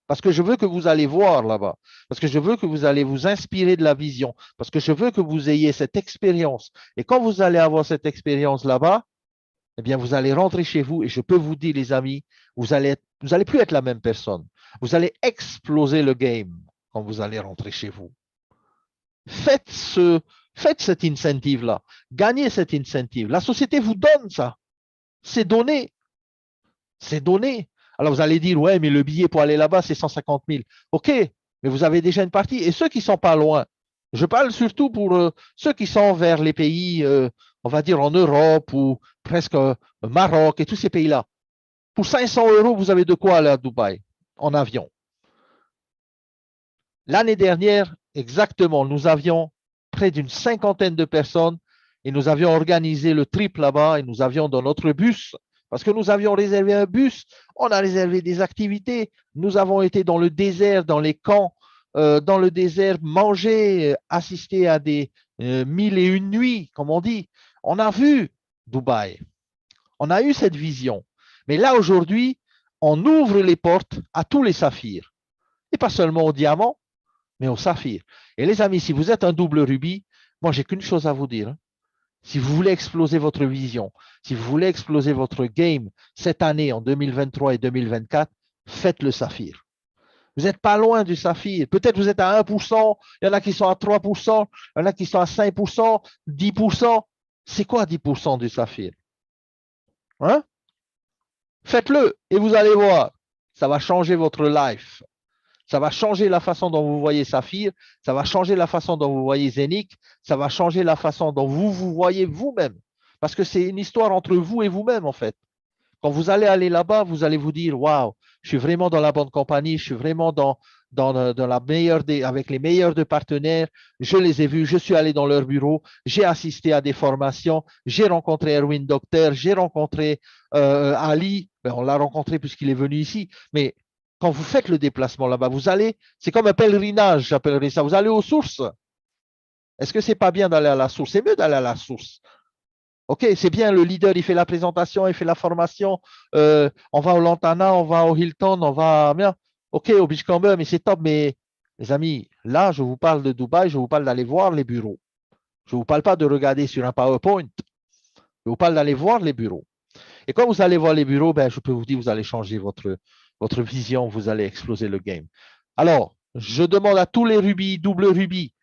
Parce que je veux que vous allez voir là-bas. Parce que je veux que vous allez vous inspirer de la vision. Parce que je veux que vous ayez cette expérience. Et quand vous allez avoir cette expérience là-bas, eh bien, vous allez rentrer chez vous et je peux vous dire, les amis, vous allez plus être la même personne. Vous allez exploser le game quand vous allez rentrer chez vous. Faites cet incentive-là. Gagnez cet incentive. La société vous donne ça. C'est donné. C'est donné. Alors, vous allez dire, ouais, mais le billet pour aller là-bas, c'est 150 000. OK, mais vous avez déjà une partie. Et ceux qui ne sont pas loin, je parle surtout pour ceux qui sont vers les pays, on va dire en Europe ou presque Maroc et tous ces pays-là. Pour 500 €, vous avez de quoi aller à Dubaï en avion. L'année dernière, exactement, nous avions près d'une 50aine de personnes et nous avions organisé le trip là-bas et nous avions dans notre bus, parce que nous avions réservé un bus, on a réservé des activités, nous avons été dans le désert, dans les camps, dans le désert, manger, assister à des 1001 nuits, comme on dit. On a vu Dubaï, on a eu cette vision. Mais là, aujourd'hui, on ouvre les portes à tous les saphirs. Et pas seulement aux diamants, mais aux saphirs. Et les amis, si vous êtes un double rubis, moi, j'ai qu'une chose à vous dire. Hein. Si vous voulez exploser votre vision, si vous voulez exploser votre game cette année, en 2023 et 2024, faites le saphir. Vous n'êtes pas loin du saphir. Peut-être vous êtes à 1%, il y en a qui sont à 3%, il y en a qui sont à 5%, 10%. C'est quoi 10% du saphir? Hein? Faites-le et vous allez voir, ça va changer votre life. Ça va changer la façon dont vous voyez Saphir, ça va changer la façon dont vous voyez Zénith, ça va changer la façon dont vous vous voyez vous-même. Parce que c'est une histoire entre vous et vous-même, en fait. Quand vous allez aller là-bas, vous allez vous dire, waouh, je suis vraiment dans la bonne compagnie, je suis vraiment dans la meilleure avec les meilleurs de partenaires. Je les ai vus, je suis allé dans leur bureau, j'ai assisté à des formations, j'ai rencontré Erwin Docteur, j'ai rencontré Ali. Ben, on l'a rencontré puisqu'il est venu ici. Mais quand vous faites le déplacement là-bas, vous allez, c'est comme un pèlerinage, j'appellerais ça. Vous allez aux sources. Est-ce que c'est pas bien d'aller à la source? C'est mieux d'aller à la source. OK, c'est bien, le leader, il fait la présentation, il fait la formation. On va au Lantana, on va au Hilton, on va bien. OK, au Beachcomber, mais c'est top. Mais les amis, là, je vous parle de Dubaï, je vous parle d'aller voir les bureaux. Je ne vous parle pas de regarder sur un PowerPoint. Je vous parle d'aller voir les bureaux. Et quand vous allez voir les bureaux, ben, je peux vous dire, vous allez changer votre vision, vous allez exploser le game. Alors, je demande à tous les rubis, double rubis,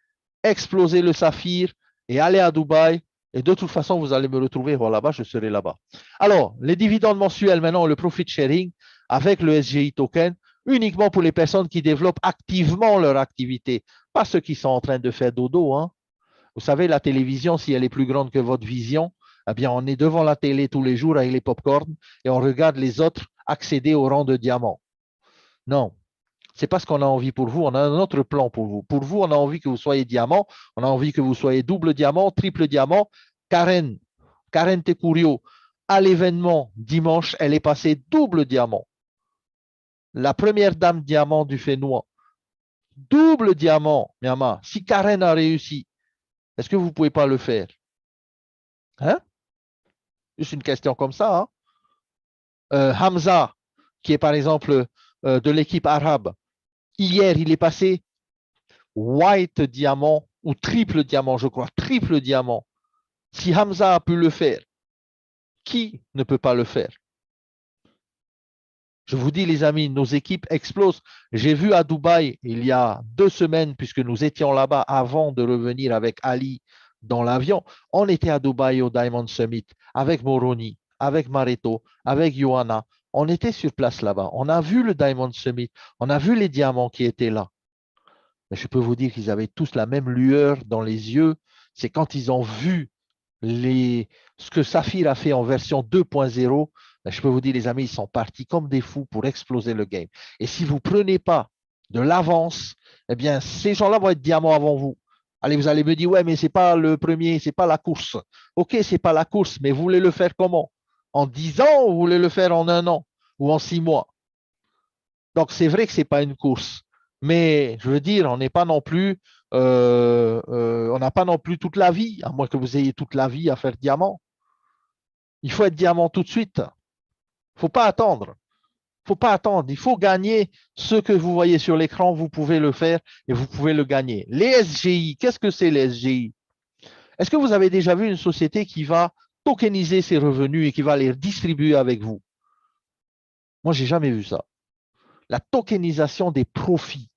exploser le saphir et aller à Dubaï Et de toute façon, vous allez me retrouver là-bas, je serai là-bas. Alors, les dividendes mensuels maintenant, le profit sharing avec le SGI token, uniquement pour les personnes qui développent activement leur activité, pas ceux qui sont en train de faire dodo. Hein. Vous savez, la télévision, si elle est plus grande que votre vision, eh bien, on est devant la télé tous les jours avec les pop-corn et on regarde les autres accéder au rang de diamant. Non, c'est pas ce qu'on a envie pour vous. On a un autre plan pour vous. Pour vous, on a envie que vous soyez diamant. On a envie que vous soyez double diamant, triple diamant. Karen Tekurio, à l'événement dimanche, elle est passée double diamant. La première dame diamant du Fénois. Double diamant, Myanmar. Si Karen a réussi, est-ce que vous ne pouvez pas le faire? Hein? Juste une question comme ça. Hein? Hamza, qui est par exemple de l'équipe arabe, hier, il est passé white diamant ou triple diamant, je crois, triple diamant. Si Hamza a pu le faire, qui ne peut pas le faire? Je vous dis, les amis, nos équipes explosent. J'ai vu à Dubaï, il y a 2 semaines, puisque nous étions là-bas avant de revenir avec Ali dans l'avion, on était à Dubaï au Diamond Summit avec Moroni, avec Mareto, avec Johanna. On était sur place là-bas. On a vu le Diamond Summit. On a vu les diamants qui étaient là. Mais je peux vous dire qu'ils avaient tous la même lueur dans les yeux. C'est quand ils ont vu ce que Saphir a fait en version 2.0, je peux vous dire, les amis, ils sont partis comme des fous pour exploser le game. Et si vous ne prenez pas de l'avance, eh bien, ces gens-là vont être diamants avant vous. Allez, vous allez me dire, ouais, mais ce n'est pas le premier, ce n'est pas la course. OK, ce n'est pas la course, mais vous voulez le faire comment? En 10 ans ou vous voulez le faire en 1 an ou en 6 mois? Donc, c'est vrai que ce n'est pas une course. Mais je veux dire, on n'a pas non plus toute la vie, à moins que vous ayez toute la vie à faire diamant. Il faut être diamant tout de suite. Il ne faut pas attendre. Il ne faut pas attendre. Il faut gagner ce que vous voyez sur l'écran. Vous pouvez le faire et vous pouvez le gagner. Les SGI, qu'est-ce que c'est les SGI? Est-ce que vous avez déjà vu une société qui va tokeniser ses revenus et qui va les distribuer avec vous? Moi, je n'ai jamais vu ça. La tokenisation des profits.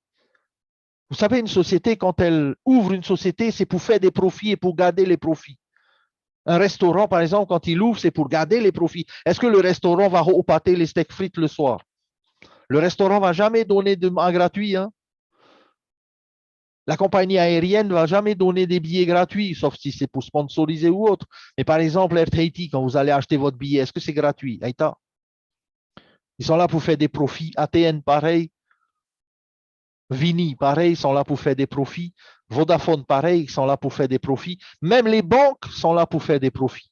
Vous savez, une société, quand elle ouvre une société, c'est pour faire des profits et pour garder les profits. Un restaurant, par exemple, quand il ouvre, c'est pour garder les profits. Est-ce que le restaurant va repâter les steaks frites le soir? Le restaurant ne va jamais donner de gratuit. Hein? La compagnie aérienne ne va jamais donner des billets gratuits, sauf si c'est pour sponsoriser ou autre. Mais par exemple, Air Tahiti, quand vous allez acheter votre billet, est-ce que c'est gratuit? Aïta. Ils sont là pour faire des profits. ATN, pareil. Vini, pareil, ils sont là pour faire des profits. Vodafone, pareil, ils sont là pour faire des profits. Même les banques sont là pour faire des profits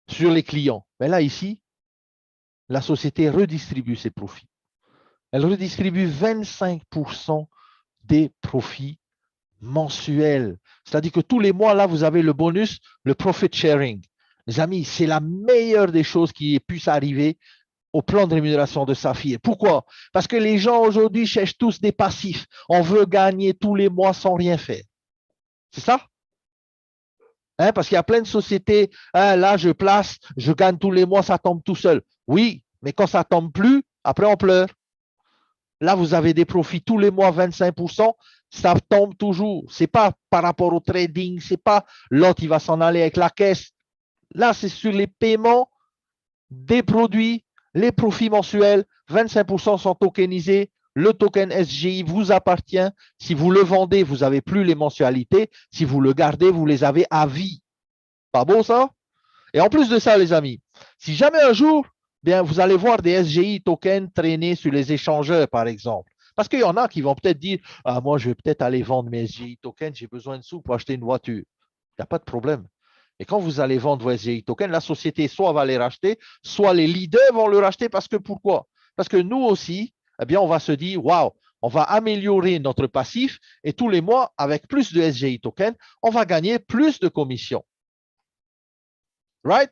sur les clients. Mais là, ici, la société redistribue ses profits. Elle redistribue 25% des profits mensuels. C'est-à-dire que tous les mois, là, vous avez le bonus, le profit sharing. Les amis, c'est la meilleure des choses qui puisse arriver au plan de rémunération de Saphir. Pourquoi? Parce que les gens aujourd'hui cherchent tous des passifs. On veut gagner tous les mois sans rien faire. C'est ça? Hein, parce qu'il y a plein de sociétés, hein, là, je place, je gagne tous les mois, ça tombe tout seul. Oui, mais quand ça ne tombe plus, après, on pleure. Là, vous avez des profits tous les mois, 25%, ça tombe toujours. Ce n'est pas par rapport au trading, ce n'est pas l'autre, il va s'en aller avec la caisse. Là, c'est sur les paiements des produits, les profits mensuels, 25% sont tokenisés. Le token SGI vous appartient. Si vous le vendez, vous n'avez plus les mensualités. Si vous le gardez, vous les avez à vie. Pas beau ça? Et en plus de ça, les amis, si jamais un jour, bien, vous allez voir des SGI tokens traîner sur les échangeurs, par exemple. Parce qu'il y en a qui vont peut-être dire, ah, moi, je vais peut-être aller vendre mes SGI tokens, j'ai besoin de sous pour acheter une voiture. Il n'y a pas de problème. Et quand vous allez vendre vos SGI tokens, la société soit va les racheter, soit les leaders vont le racheter parce que pourquoi? Parce que nous aussi, eh bien, on va se dire, waouh, on va améliorer notre passif et tous les mois, avec plus de SGI tokens, on va gagner plus de commissions. Right?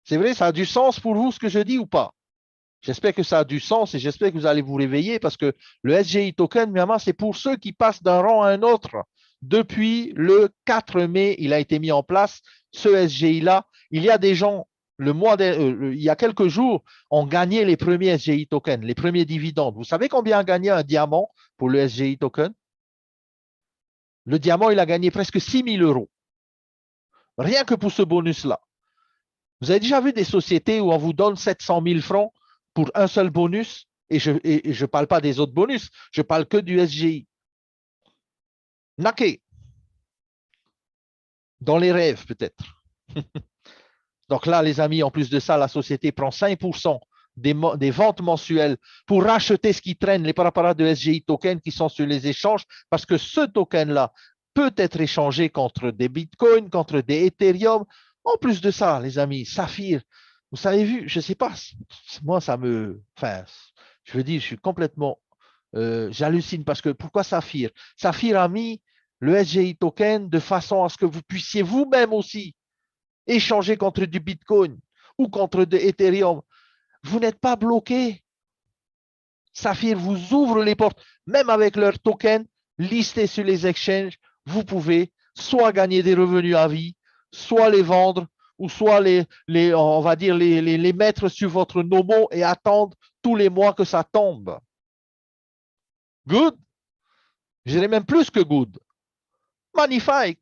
C'est vrai, ça a du sens pour vous ce que je dis ou pas? J'espère que ça a du sens et j'espère que vous allez vous réveiller parce que le SGI token, Myanmar, c'est pour ceux qui passent d'un rang à un autre. Depuis le 4 mai, il a été mis en place, ce SGI-là. Il y a des gens, il y a quelques jours, ont gagné les premiers SGI tokens, les premiers dividendes. Vous savez combien a gagné un diamant pour le SGI token? Le diamant, il a gagné presque 6 000 euros. Rien que pour ce bonus-là. Vous avez déjà vu des sociétés où on vous donne 700 000 francs pour un seul bonus et je ne parle pas des autres bonus, je parle que du SGI. Naqué. Dans les rêves, peut-être. Donc là, les amis, en plus de ça, la société prend 5% des ventes mensuelles pour racheter ce qui traîne, les préparats de SGI token qui sont sur les échanges, parce que ce token-là peut être échangé contre des bitcoins, contre des Ethereum. En plus de ça, les amis, Saphir, vous avez vu, je ne sais pas, moi, ça me... Enfin, je veux dire, je suis complètement... j'hallucine parce que pourquoi Saphir? Saphir a mis le SGI token de façon à ce que vous puissiez vous-même aussi échanger contre du Bitcoin ou contre de Ethereum. Vous n'êtes pas bloqué. Saphir vous ouvre les portes, même avec leur token listé sur les exchanges, vous pouvez soit gagner des revenus à vie, soit les vendre, ou soit on va dire les mettre sur votre Nomo et attendre tous les mois que ça tombe. Good? Je dirais même plus que good. Magnifique.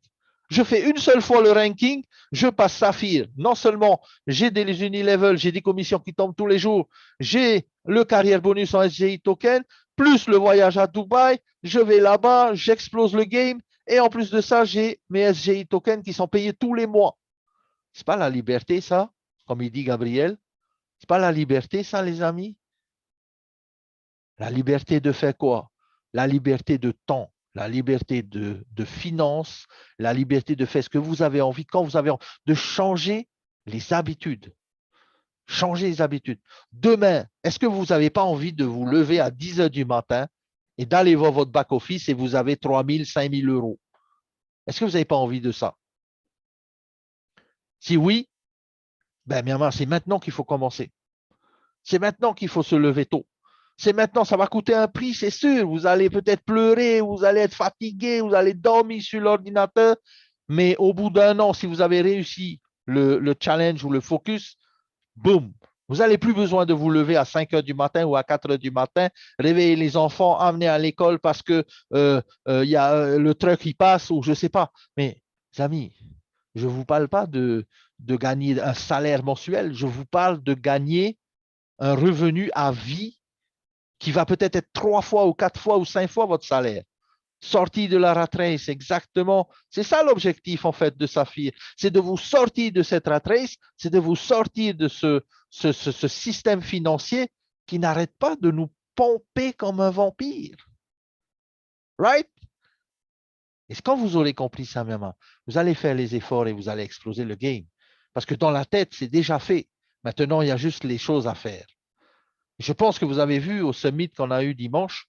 Je fais une seule fois le ranking, je passe Saphir. Non seulement j'ai des unilevel, j'ai des commissions qui tombent tous les jours, j'ai le carrière bonus en SGI token, plus le voyage à Dubaï, je vais là-bas, j'explose le game, et en plus de ça, j'ai mes SGI tokens qui sont payés tous les mois. C'est pas la liberté, ça, comme il dit Gabriel. C'est pas la liberté, ça, les amis. La liberté de faire quoi? La liberté de temps. La liberté de finances, la liberté de faire ce que vous avez envie, quand vous avez envie, de changer les habitudes. Changer les habitudes. Demain, est-ce que vous n'avez pas envie de vous lever à 10 heures du matin et d'aller voir votre back-office et vous avez 3 000, 5 000 euros? Est-ce que vous n'avez pas envie de ça? Si oui, ben, c'est maintenant qu'il faut commencer. C'est maintenant qu'il faut se lever tôt. C'est maintenant, ça va coûter un prix, c'est sûr. Vous allez peut-être pleurer, vous allez être fatigué, vous allez dormir sur l'ordinateur. Mais au bout d'un an, si vous avez réussi le challenge ou le focus, boum, vous n'avez plus besoin de vous lever à 5 heures du matin ou à 4 heures du matin, réveiller les enfants, amener à l'école parce que y a le truck qui passe ou je ne sais pas. Mais, amis, je ne vous parle pas de gagner un salaire mensuel, je vous parle de gagner un revenu à vie qui va peut-être être 3 fois ou 4 fois ou 5 fois votre salaire. Sortir de la rat race, exactement. C'est ça l'objectif, en fait, de Saphir. C'est de vous sortir de cette rat race, c'est de vous sortir de ce système financier qui n'arrête pas de nous pomper comme un vampire. Right? Et quand vous aurez compris ça, maman, vous allez faire les efforts et vous allez exploser le game. Parce que dans la tête, c'est déjà fait. Maintenant, il y a juste les choses à faire. Je pense que vous avez vu au summit qu'on a eu dimanche,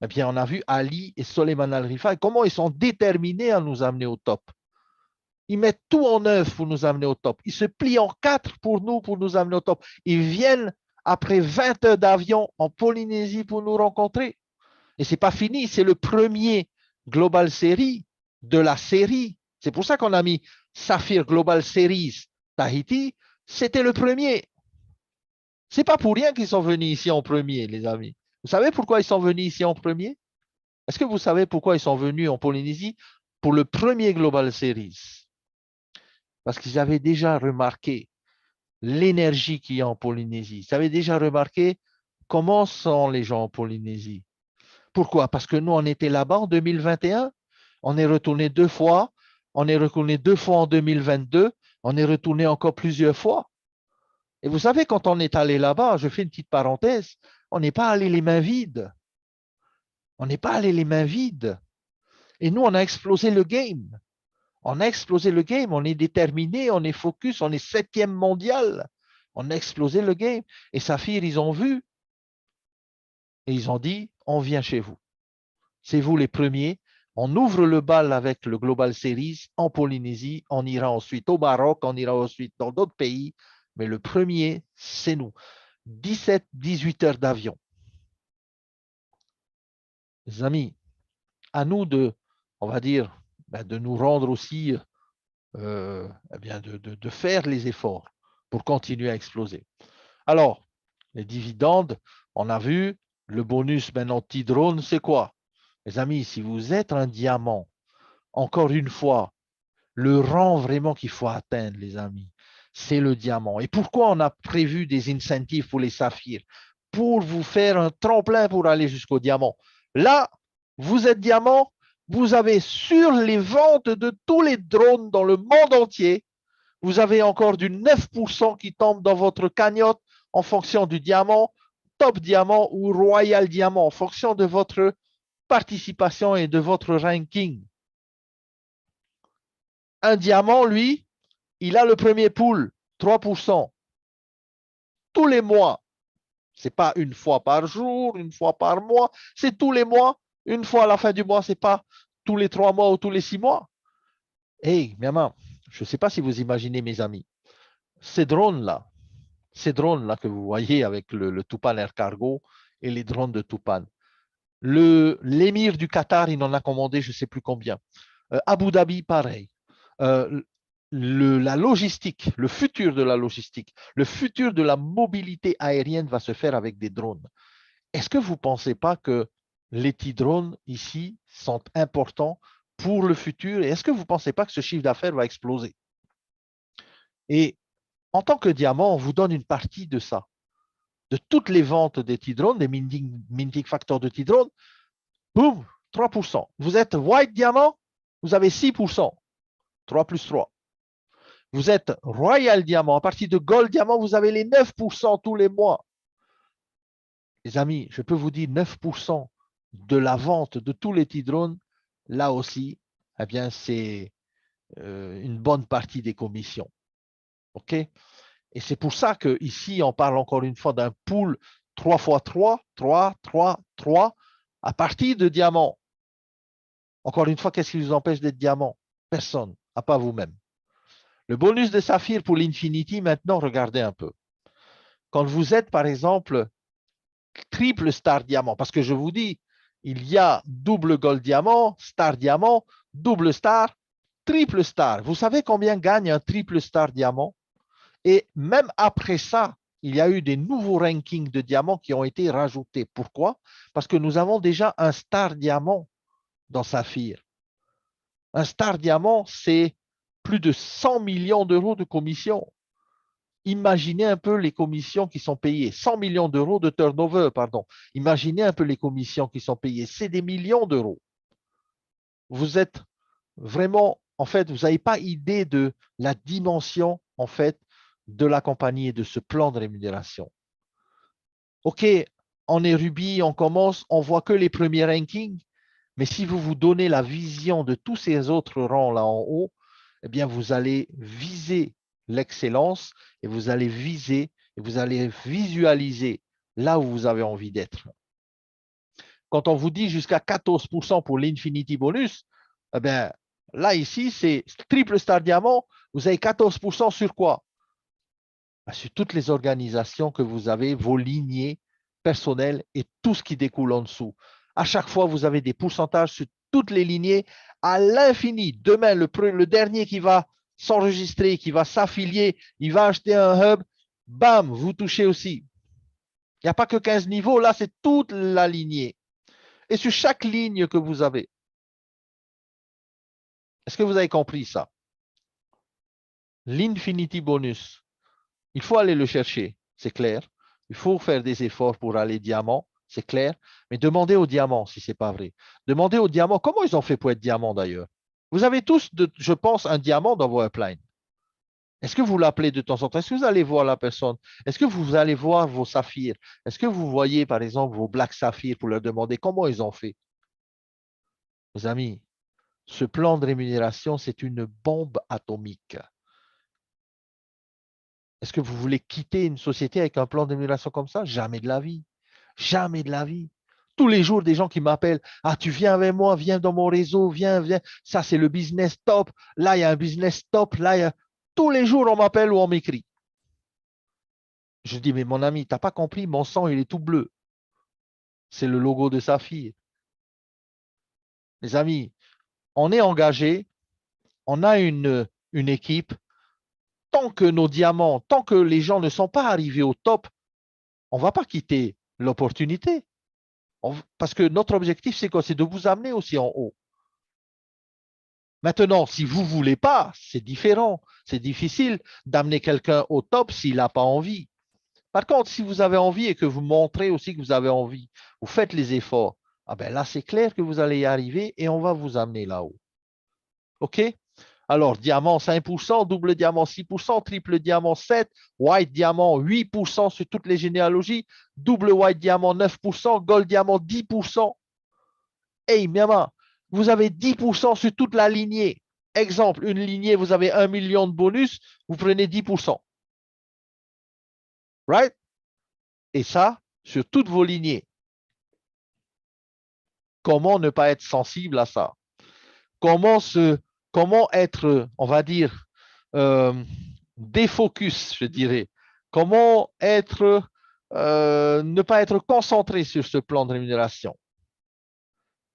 eh bien, on a vu Ali et Soleiman Al-Rifai, comment ils sont déterminés à nous amener au top. Ils mettent tout en œuvre pour nous amener au top. Ils se plient en quatre pour nous amener au top. Ils viennent après 20 heures d'avion en Polynésie pour nous rencontrer. Et ce n'est pas fini, c'est le premier Global Series de la série. C'est pour ça qu'on a mis Saphir Global Series Tahiti. C'était le premier. Ce n'est pas pour rien qu'ils sont venus ici en premier, les amis. Vous savez pourquoi ils sont venus ici en premier? Est-ce que vous savez pourquoi ils sont venus en Polynésie pour le premier Global Series? Parce qu'ils avaient déjà remarqué l'énergie qu'il y a en Polynésie. Ils avaient déjà remarqué comment sont les gens en Polynésie. Pourquoi? Parce que nous, on était là-bas en 2021, on est retourné 2 fois, on est retourné 2 fois en 2022, on est retourné encore plusieurs fois. Et vous savez, quand on est allé là-bas, je fais une petite parenthèse, on n'est pas allé les mains vides. On n'est pas allé les mains vides. Et nous, on a explosé le game. On a explosé le game. On est déterminé, on est focus, on est 7e mondial. On a explosé le game. Et Saphir, ils ont vu et ils ont dit, on vient chez vous. C'est vous les premiers. On ouvre le bal avec le Global Series en Polynésie. On ira ensuite au Maroc, on ira ensuite dans d'autres pays. Mais le premier, c'est nous. 17-18 heures d'avion. Les amis, à nous on va dire, de nous rendre aussi, de faire les efforts pour continuer à exploser. Alors, les dividendes, on a vu, le bonus maintenant T-Drone, c'est quoi? Les amis, si vous êtes un diamant, encore une fois, le rang vraiment qu'il faut atteindre, les amis, c'est le diamant. Et pourquoi on a prévu des incentives pour les saphirs? Pour vous faire un tremplin pour aller jusqu'au diamant. Là, vous êtes diamant, vous avez sur les ventes de tous les drones dans le monde entier, vous avez encore du 9% qui tombe dans votre cagnotte en fonction du diamant, top diamant ou royal diamant, en fonction de votre participation et de votre ranking. Un diamant, lui, il a le premier pool, 3%. Tous les mois. Ce n'est pas une fois par jour, une fois par mois, c'est tous les mois. Une fois à la fin du mois, ce n'est pas tous les 3 mois ou tous les 6 mois. Hey, Miama, je ne sais pas si vous imaginez, mes amis, ces drones-là, que vous voyez avec le Tupan Air Cargo et les drones de Tupan, l'émir du Qatar, il en a commandé je ne sais plus combien. Abu Dhabi, pareil. Euh, la logistique, le futur de la logistique, le futur de la mobilité aérienne va se faire avec des drones. Est-ce que vous ne pensez pas que les petits drones ici sont importants pour le futur? Et est-ce que vous ne pensez pas que ce chiffre d'affaires va exploser? Et en tant que diamant, on vous donne une partie de ça. De toutes les ventes des petits drones, des minting factors de petits drones, boum, 3%. Vous êtes white diamant, vous avez 6%. 3 plus 3. Vous êtes royal diamant, à partir de gold diamant, vous avez les 9% tous les mois. Les amis, je peux vous dire 9% de la vente de tous les petits drones, là aussi, eh bien, c'est une bonne partie des commissions. OK? Et c'est pour ça qu'ici, on parle encore une fois d'un pool 3 x 3, 3, 3, 3, à partir de diamants. Encore une fois, qu'est-ce qui vous empêche d'être diamant? Personne, à part vous-même. Le bonus de saphir pour l'Infinity, maintenant, regardez un peu. Quand vous êtes, par exemple, triple star diamant, parce que je vous dis, il y a double gold diamant, star diamant, double star, triple star. Vous savez combien gagne un triple star diamant? Et même après ça, il y a eu des nouveaux rankings de diamants qui ont été rajoutés. Pourquoi? Parce que nous avons déjà un star diamant dans Saphir. Un star diamant, c'est plus de 100 millions d'euros de commission. Imaginez un peu les commissions qui sont payées. 100 millions d'euros de turnover, pardon. Imaginez un peu les commissions qui sont payées. C'est des millions d'euros. Vous êtes vraiment, en fait, vous n'avez pas idée de la dimension, en fait, de la compagnie et de ce plan de rémunération. OK, on est Ruby, on commence, on voit que les premiers rankings, mais si vous vous donnez la vision de tous ces autres rangs là en haut, eh bien, vous allez viser l'excellence et vous allez viser et vous allez visualiser là où vous avez envie d'être. Quand on vous dit jusqu'à 14% pour l'Infinity Bonus, eh bien, là, ici, c'est triple star diamant, vous avez 14% sur quoi? Sur toutes les organisations que vous avez, vos lignées personnelles et tout ce qui découle en dessous. À chaque fois, vous avez des pourcentages sur toutes les lignées à l'infini. Demain, le dernier qui va s'enregistrer, qui va s'affilier, il va acheter un hub, bam, vous touchez aussi. Il n'y a pas que 15 niveaux, là, c'est toute la lignée. Et sur chaque ligne que vous avez. Est-ce que vous avez compris ça? L'Infinity Bonus, il faut aller le chercher, c'est clair. Il faut faire des efforts pour aller diamant, c'est clair. Mais demandez aux diamants si ce n'est pas vrai. Demandez aux diamants comment ils ont fait pour être diamants d'ailleurs. Vous avez tous, je pense, un diamant dans vos uplines. Est-ce que vous l'appelez de temps en temps? Est-ce que vous allez voir la personne? Est-ce que vous allez voir vos saphirs? Est-ce que vous voyez, par exemple, vos black saphirs pour leur demander comment ils ont fait? Mes amis, ce plan de rémunération, c'est une bombe atomique. Est-ce que vous voulez quitter une société avec un plan d'émulation comme ça? Jamais de la vie. Jamais de la vie. Tous les jours, des gens qui m'appellent. Ah, tu viens avec moi, viens dans mon réseau, viens, viens. Ça, c'est le business top. Là, il y a un business top. Là, il y a... Tous les jours, on m'appelle ou on m'écrit. Je dis, mais mon ami, tu n'as pas compris, mon sang, il est tout bleu. C'est le logo de Saphir. Les amis, on est engagé, on a une équipe. Tant que nos diamants, tant que les gens ne sont pas arrivés au top, on ne va pas quitter l'opportunité. Parce que notre objectif, c'est quoi? C'est de vous amener aussi en haut. Maintenant, si vous ne voulez pas, c'est différent. C'est difficile d'amener quelqu'un au top s'il n'a pas envie. Par contre, si vous avez envie et que vous montrez aussi que vous avez envie, vous faites les efforts, ah ben là, c'est clair que vous allez y arriver et on va vous amener là-haut. OK? Alors, diamant 5%, double diamant 6%, triple diamant 7%, white diamant 8% sur toutes les généalogies, double white diamant 9%, gold diamant 10%. Hey, Miama, vous avez 10% sur toute la lignée. Exemple, une lignée, vous avez 1 million de bonus, vous prenez 10%. Right? Et ça, sur toutes vos lignées. Comment ne pas être sensible à ça? Comment être, on va dire, défocus, je dirais. Comment ne pas être concentré sur ce plan de rémunération.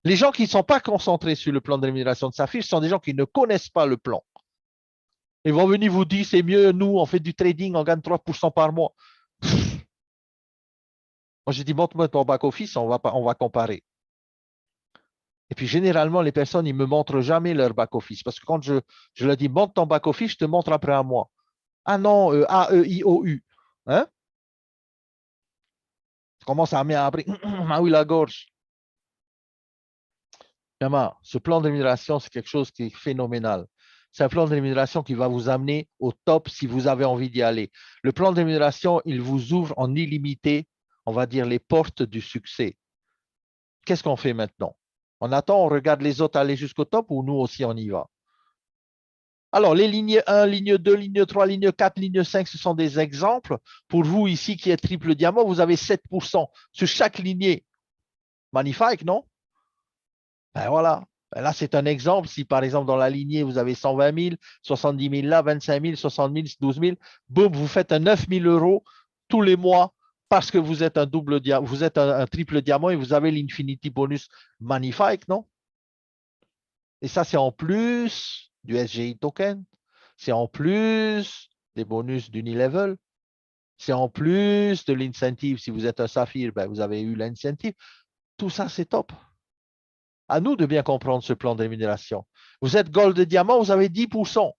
Les gens qui ne sont pas concentrés sur le plan de rémunération de Saphir sont des gens qui ne connaissent pas le plan. Ils vont venir vous dire, c'est mieux, nous, on fait du trading, on gagne 3% par mois. Moi, j'ai dit, montre-moi ton back-office, on va comparer. Et puis, généralement, les personnes, ils ne me montrent jamais leur back-office. Parce que quand je leur dis, montre ton back-office, je te montre après à moi. Ah non, A-E-I-O-U. Hein? Je commence à abrir ah oui, la gorge. Vraiment, ce plan de rémunération, c'est quelque chose qui est phénoménal. C'est un plan de rémunération qui va vous amener au top si vous avez envie d'y aller. Le plan de rémunération, il vous ouvre en illimité, on va dire, les portes du succès. Qu'est-ce qu'on fait maintenant? On attend, on regarde les autres aller jusqu'au top ou nous aussi on y va? Alors, les lignes 1, ligne 2, ligne 3, ligne 4, ligne 5, ce sont des exemples. Pour vous ici qui êtes triple diamant, vous avez 7% sur chaque lignée. Magnifique, non? Ben voilà. Ben là, c'est un exemple. Si par exemple dans la lignée, vous avez 120 000, 70 000 là, 25 000, 60 000, 12 000, boum, vous faites un 9 000 euros tous les mois parce que vous êtes vous êtes un triple diamant et vous avez l'infinity bonus. Magnifique, non? Et ça, c'est en plus du SGI token. C'est en plus des bonus d'Unilevel. C'est en plus de l'incentive. Si vous êtes un saphir, ben, vous avez eu l'incentive. Tout ça, c'est top. À nous de bien comprendre ce plan de rémunération. Vous êtes gold de diamant, vous avez 10%.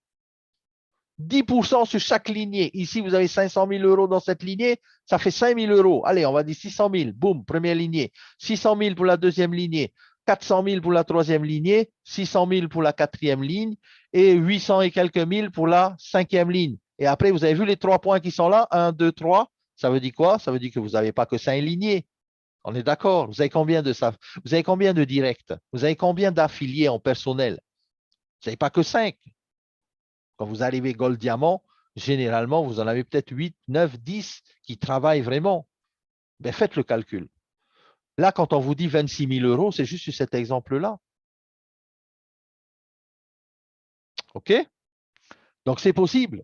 10% sur chaque lignée. Ici, vous avez 500 000 euros dans cette lignée, ça fait 5 000 euros. Allez, on va dire 600 000. Boum, première lignée. 600 000 pour la deuxième lignée. 400 000 pour la troisième lignée. 600 000 pour la quatrième ligne. Et 800 et quelques mille pour la cinquième ligne. Et après, vous avez vu les 3 points qui sont là. 1, 2, 3. Ça veut dire quoi? Ça veut dire que vous n'avez pas que 5 lignées. On est d'accord. Vous avez combien de ça? Vous avez combien de directs? Vous avez combien d'affiliés en personnel? Vous n'avez pas que 5. Quand vous arrivez Gold Diamant, généralement, vous en avez peut-être 8, 9, 10 qui travaillent vraiment. Ben, faites le calcul. Là, quand on vous dit 26 000 euros, c'est juste sur cet exemple-là. OK? Donc, c'est possible.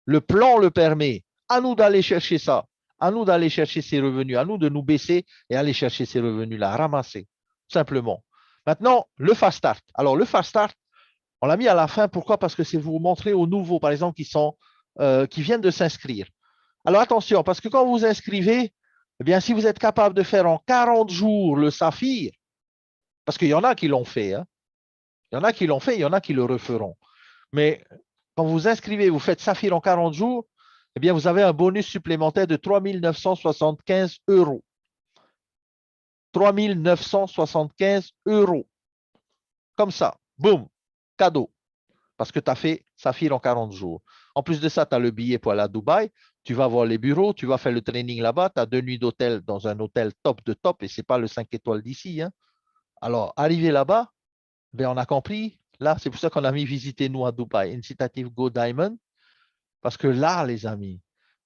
Le plan le permet. À nous d'aller chercher ça. À nous d'aller chercher ces revenus. À nous de nous baisser et aller chercher ces revenus-là, ramasser. Simplement. Maintenant, le fast start. Alors, le fast start, on l'a mis à la fin. Pourquoi? Parce que c'est vous montrer aux nouveaux, par exemple, qui viennent de s'inscrire. Alors, attention, parce que quand vous inscrivez, eh bien, si vous êtes capable de faire en 40 jours le saphir, parce qu'il y en a qui l'ont fait, hein, il y en a qui l'ont fait, il y en a qui le referont. Mais quand vous inscrivez, vous faites saphir en 40 jours, eh bien, vous avez un bonus supplémentaire de 3 975 euros. 3 975 euros. Comme ça, boum, cadeau. Parce que tu as fait saphir en 40 jours. En plus de ça, tu as le billet pour aller à Dubaï. Tu vas voir les bureaux, tu vas faire le training là-bas. Tu as 2 nuits d'hôtel dans un hôtel top de top et ce n'est pas le 5 étoiles d'ici. Hein. Alors, arrivé là-bas, ben, on a compris. Là, c'est pour ça qu'on a mis visiter nous à Dubaï. Incitative Go Diamond. Parce que là, les amis,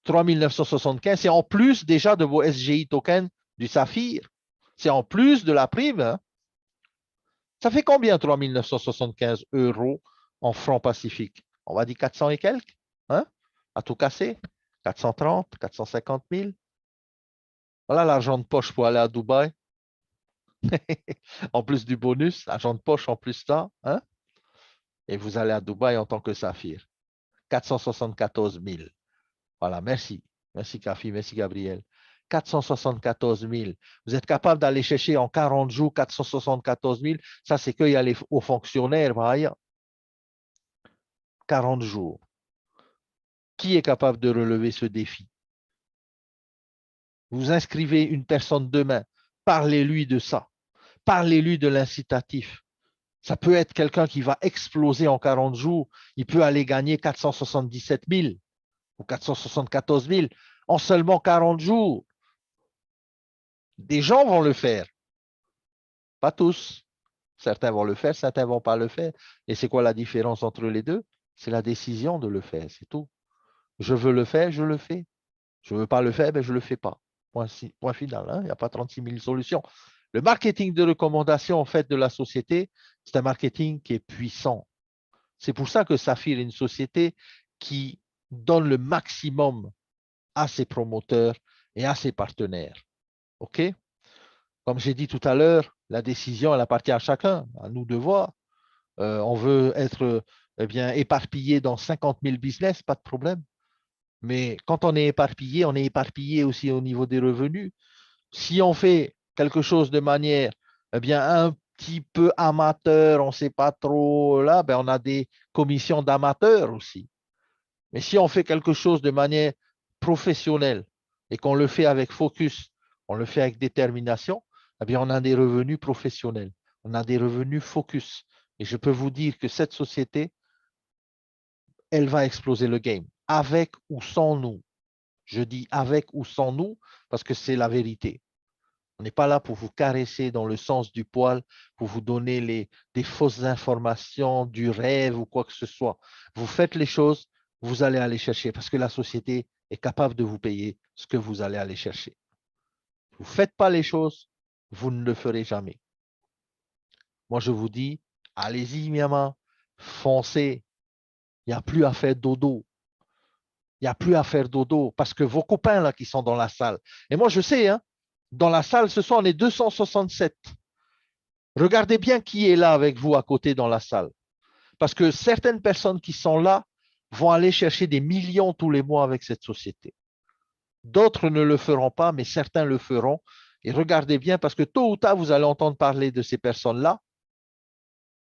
3 975, c'est en plus déjà de vos SGI tokens du Saphir. C'est en plus de la prime. Hein. Ça fait combien 3 975 euros en francs pacifiques? On va dire 400 et quelques. Hein? À tout casser. 430, 450 000. Voilà l'argent de poche pour aller à Dubaï. En plus du bonus, argent de poche en plus ça. Hein? Et vous allez à Dubaï en tant que Saphir. 474 000. Voilà, merci. Merci, Kafi. Merci, Gabriel. 474 000. Vous êtes capable d'aller chercher en 40 jours 474 000. Ça, c'est qu'il y a aux fonctionnaires. Voyez. 40 jours. Qui est capable de relever ce défi? Vous inscrivez une personne demain, parlez-lui de ça, parlez-lui de l'incitatif. Ça peut être quelqu'un qui va exploser en 40 jours, il peut aller gagner 477 000 ou 474 000 en seulement 40 jours. Des gens vont le faire, pas tous. Certains vont le faire, certains ne vont pas le faire. Et c'est quoi la différence entre les deux? C'est la décision de le faire, c'est tout. Je veux le faire, je le fais. Je ne veux pas le faire, ben je ne le fais pas. Point final, hein? Il n'y a pas 36 000 solutions. Le marketing de recommandation, en fait, de la société, c'est un marketing qui est puissant. C'est pour ça que Saphir est une société qui donne le maximum à ses promoteurs et à ses partenaires. OK? Comme j'ai dit tout à l'heure, la décision, elle appartient à chacun, à nous de voir. On veut être eh bien, éparpillé dans 50 000 business, pas de problème. Mais quand on est éparpillé aussi au niveau des revenus. Si on fait quelque chose de manière eh bien, un petit peu amateur, on ne sait pas trop là, ben on a des commissions d'amateurs aussi. Mais si on fait quelque chose de manière professionnelle et qu'on le fait avec focus, on le fait avec détermination, eh bien, on a des revenus professionnels, on a des revenus focus. Et je peux vous dire que cette société, elle va exploser le game, avec ou sans nous. Je dis avec ou sans nous parce que c'est la vérité. On n'est pas là pour vous caresser dans le sens du poil, pour vous donner des fausses informations, du rêve ou quoi que ce soit. Vous faites les choses, vous allez aller chercher parce que la société est capable de vous payer ce que vous allez aller chercher. Vous ne faites pas les choses, vous ne le ferez jamais. Moi, je vous dis, allez-y, Miama, foncez. Il n'y a plus à faire dodo. Il n'y a plus à faire dodo parce que vos copains là qui sont dans la salle, et moi je sais, hein, dans la salle, ce soir, on est 267. Regardez bien qui est là avec vous à côté dans la salle. Parce que certaines personnes qui sont là vont aller chercher des millions tous les mois avec cette société. D'autres ne le feront pas, mais certains le feront. Et regardez bien, parce que tôt ou tard, vous allez entendre parler de ces personnes-là.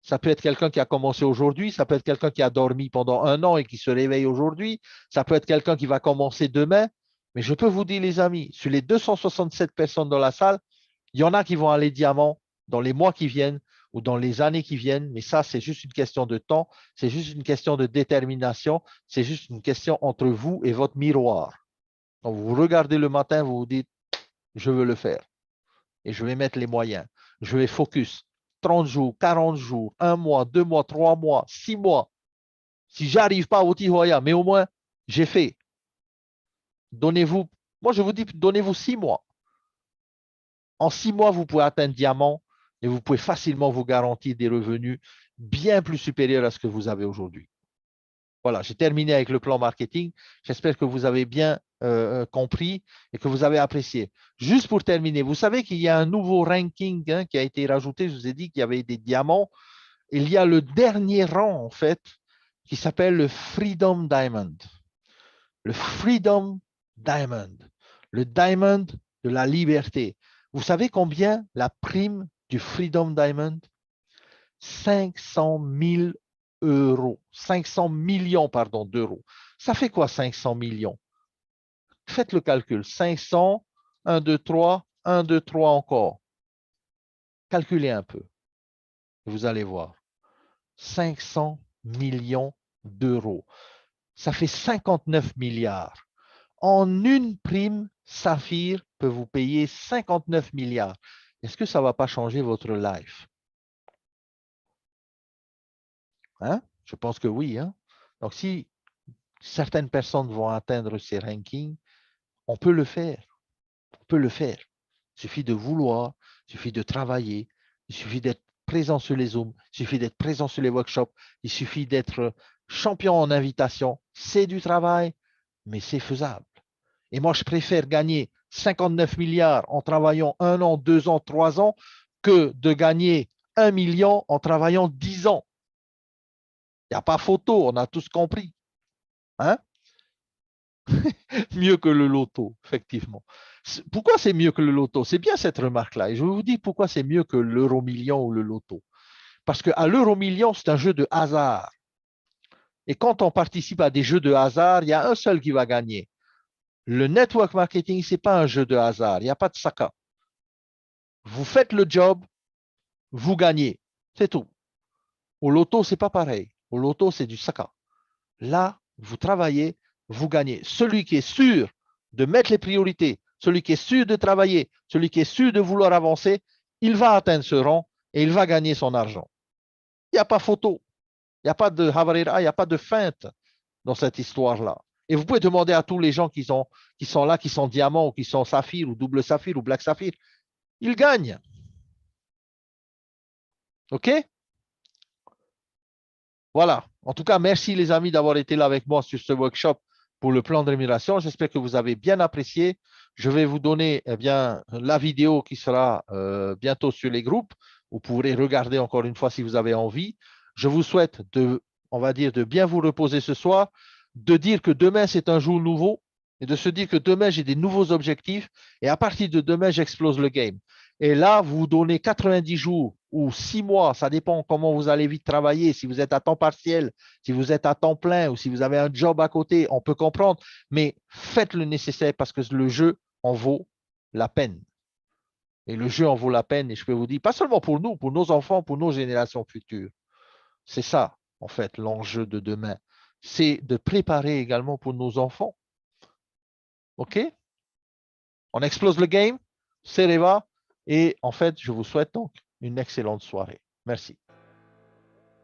Ça peut être quelqu'un qui a commencé aujourd'hui, ça peut être quelqu'un qui a dormi pendant 1 an et qui se réveille aujourd'hui, ça peut être quelqu'un qui va commencer demain. Mais je peux vous dire, les amis, sur les 267 personnes dans la salle, il y en a qui vont aller diamant dans les mois qui viennent ou dans les années qui viennent, mais ça, c'est juste une question de temps, c'est juste une question de détermination, c'est juste une question entre vous et votre miroir. Quand vous regardez le matin, vous vous dites, je veux le faire et je vais mettre les moyens. Je vais focus 30 jours, 40 jours, 1 mois, 2 mois, 3 mois, 6 mois. Si je n'arrive pas au Tihoya, mais au moins, j'ai fait. Donnez-vous, moi je vous dis, donnez-vous 6 mois. En 6 mois, vous pouvez atteindre diamant et vous pouvez facilement vous garantir des revenus bien plus supérieurs à ce que vous avez aujourd'hui. Voilà, j'ai terminé avec le plan marketing. J'espère que vous avez bien compris et que vous avez apprécié. Juste pour terminer, vous savez qu'il y a un nouveau ranking hein, qui a été rajouté. Je vous ai dit qu'il y avait des diamants. Il y a le dernier rang, en fait, qui s'appelle le Freedom Diamond. Le Freedom Diamond. Le Diamond de la liberté. Vous savez combien la prime du Freedom Diamond? 500 000 euros. 500 millions, pardon, d'euros. Ça fait quoi 500 millions? Faites le calcul. 500, 1, 2, 3, 1, 2, 3 encore. Calculez un peu. Vous allez voir. 500 millions d'euros. Ça fait 59 milliards. En une prime, Saphir peut vous payer 59 milliards. Est-ce que ça ne va pas changer votre life? Hein? Je pense que oui. Hein? Donc, si certaines personnes vont atteindre ces rankings, on peut le faire. On peut le faire. Il suffit de vouloir, il suffit de travailler, il suffit d'être présent sur les Zooms, il suffit d'être présent sur les workshops, il suffit d'être champion en invitation. C'est du travail, mais c'est faisable. Et moi, je préfère gagner 59 milliards en travaillant 1 an, 2 ans, 3 ans que de gagner 1 million en travaillant 10 ans. Il n'y a pas photo, on a tous compris. Hein? Mieux que le loto, effectivement. Pourquoi c'est mieux que le loto? C'est bien cette remarque-là. Et je vais vous dire pourquoi c'est mieux que l'euro million ou le loto. Parce qu'à l'euro million, c'est un jeu de hasard. Et quand on participe à des jeux de hasard, il y a un seul qui va gagner. Le network marketing, ce n'est pas un jeu de hasard. Il n'y a pas de saka. Vous faites le job, vous gagnez. C'est tout. Au loto, ce n'est pas pareil. Au loto, c'est du saka. Là, vous travaillez, vous gagnez. Celui qui est sûr de mettre les priorités, celui qui est sûr de travailler, celui qui est sûr de vouloir avancer, il va atteindre ce rang et il va gagner son argent. Il n'y a pas photo. Il n'y a pas de havarera, il n'y a pas de feinte dans cette histoire-là. Et vous pouvez demander à tous les gens qui sont là, qui sont diamants ou qui sont saphir ou double saphir ou black saphir, ils gagnent. OK? Voilà. En tout cas, merci les amis d'avoir été là avec moi sur ce workshop pour le plan de rémunération. J'espère que vous avez bien apprécié. Je vais vous donner bien, la vidéo qui sera bientôt sur les groupes. Vous pourrez regarder encore une fois si vous avez envie. Je vous souhaite on va dire, de bien vous reposer ce soir, de dire que demain, c'est un jour nouveau et de se dire que demain, j'ai des nouveaux objectifs et à partir de demain, j'explose le game. Et là, vous donnez 90 jours ou 6 mois, ça dépend comment vous allez vite travailler, si vous êtes à temps partiel, si vous êtes à temps plein ou si vous avez un job à côté, on peut comprendre, mais faites le nécessaire parce que le jeu en vaut la peine. Et le jeu en vaut la peine, et je peux vous dire, pas seulement pour nous, pour nos enfants, pour nos générations futures. C'est ça, en fait, l'enjeu de demain. C'est de préparer également pour nos enfants. OK? On explose le game, Sereva, et en fait, je vous souhaite donc une excellente soirée. Merci.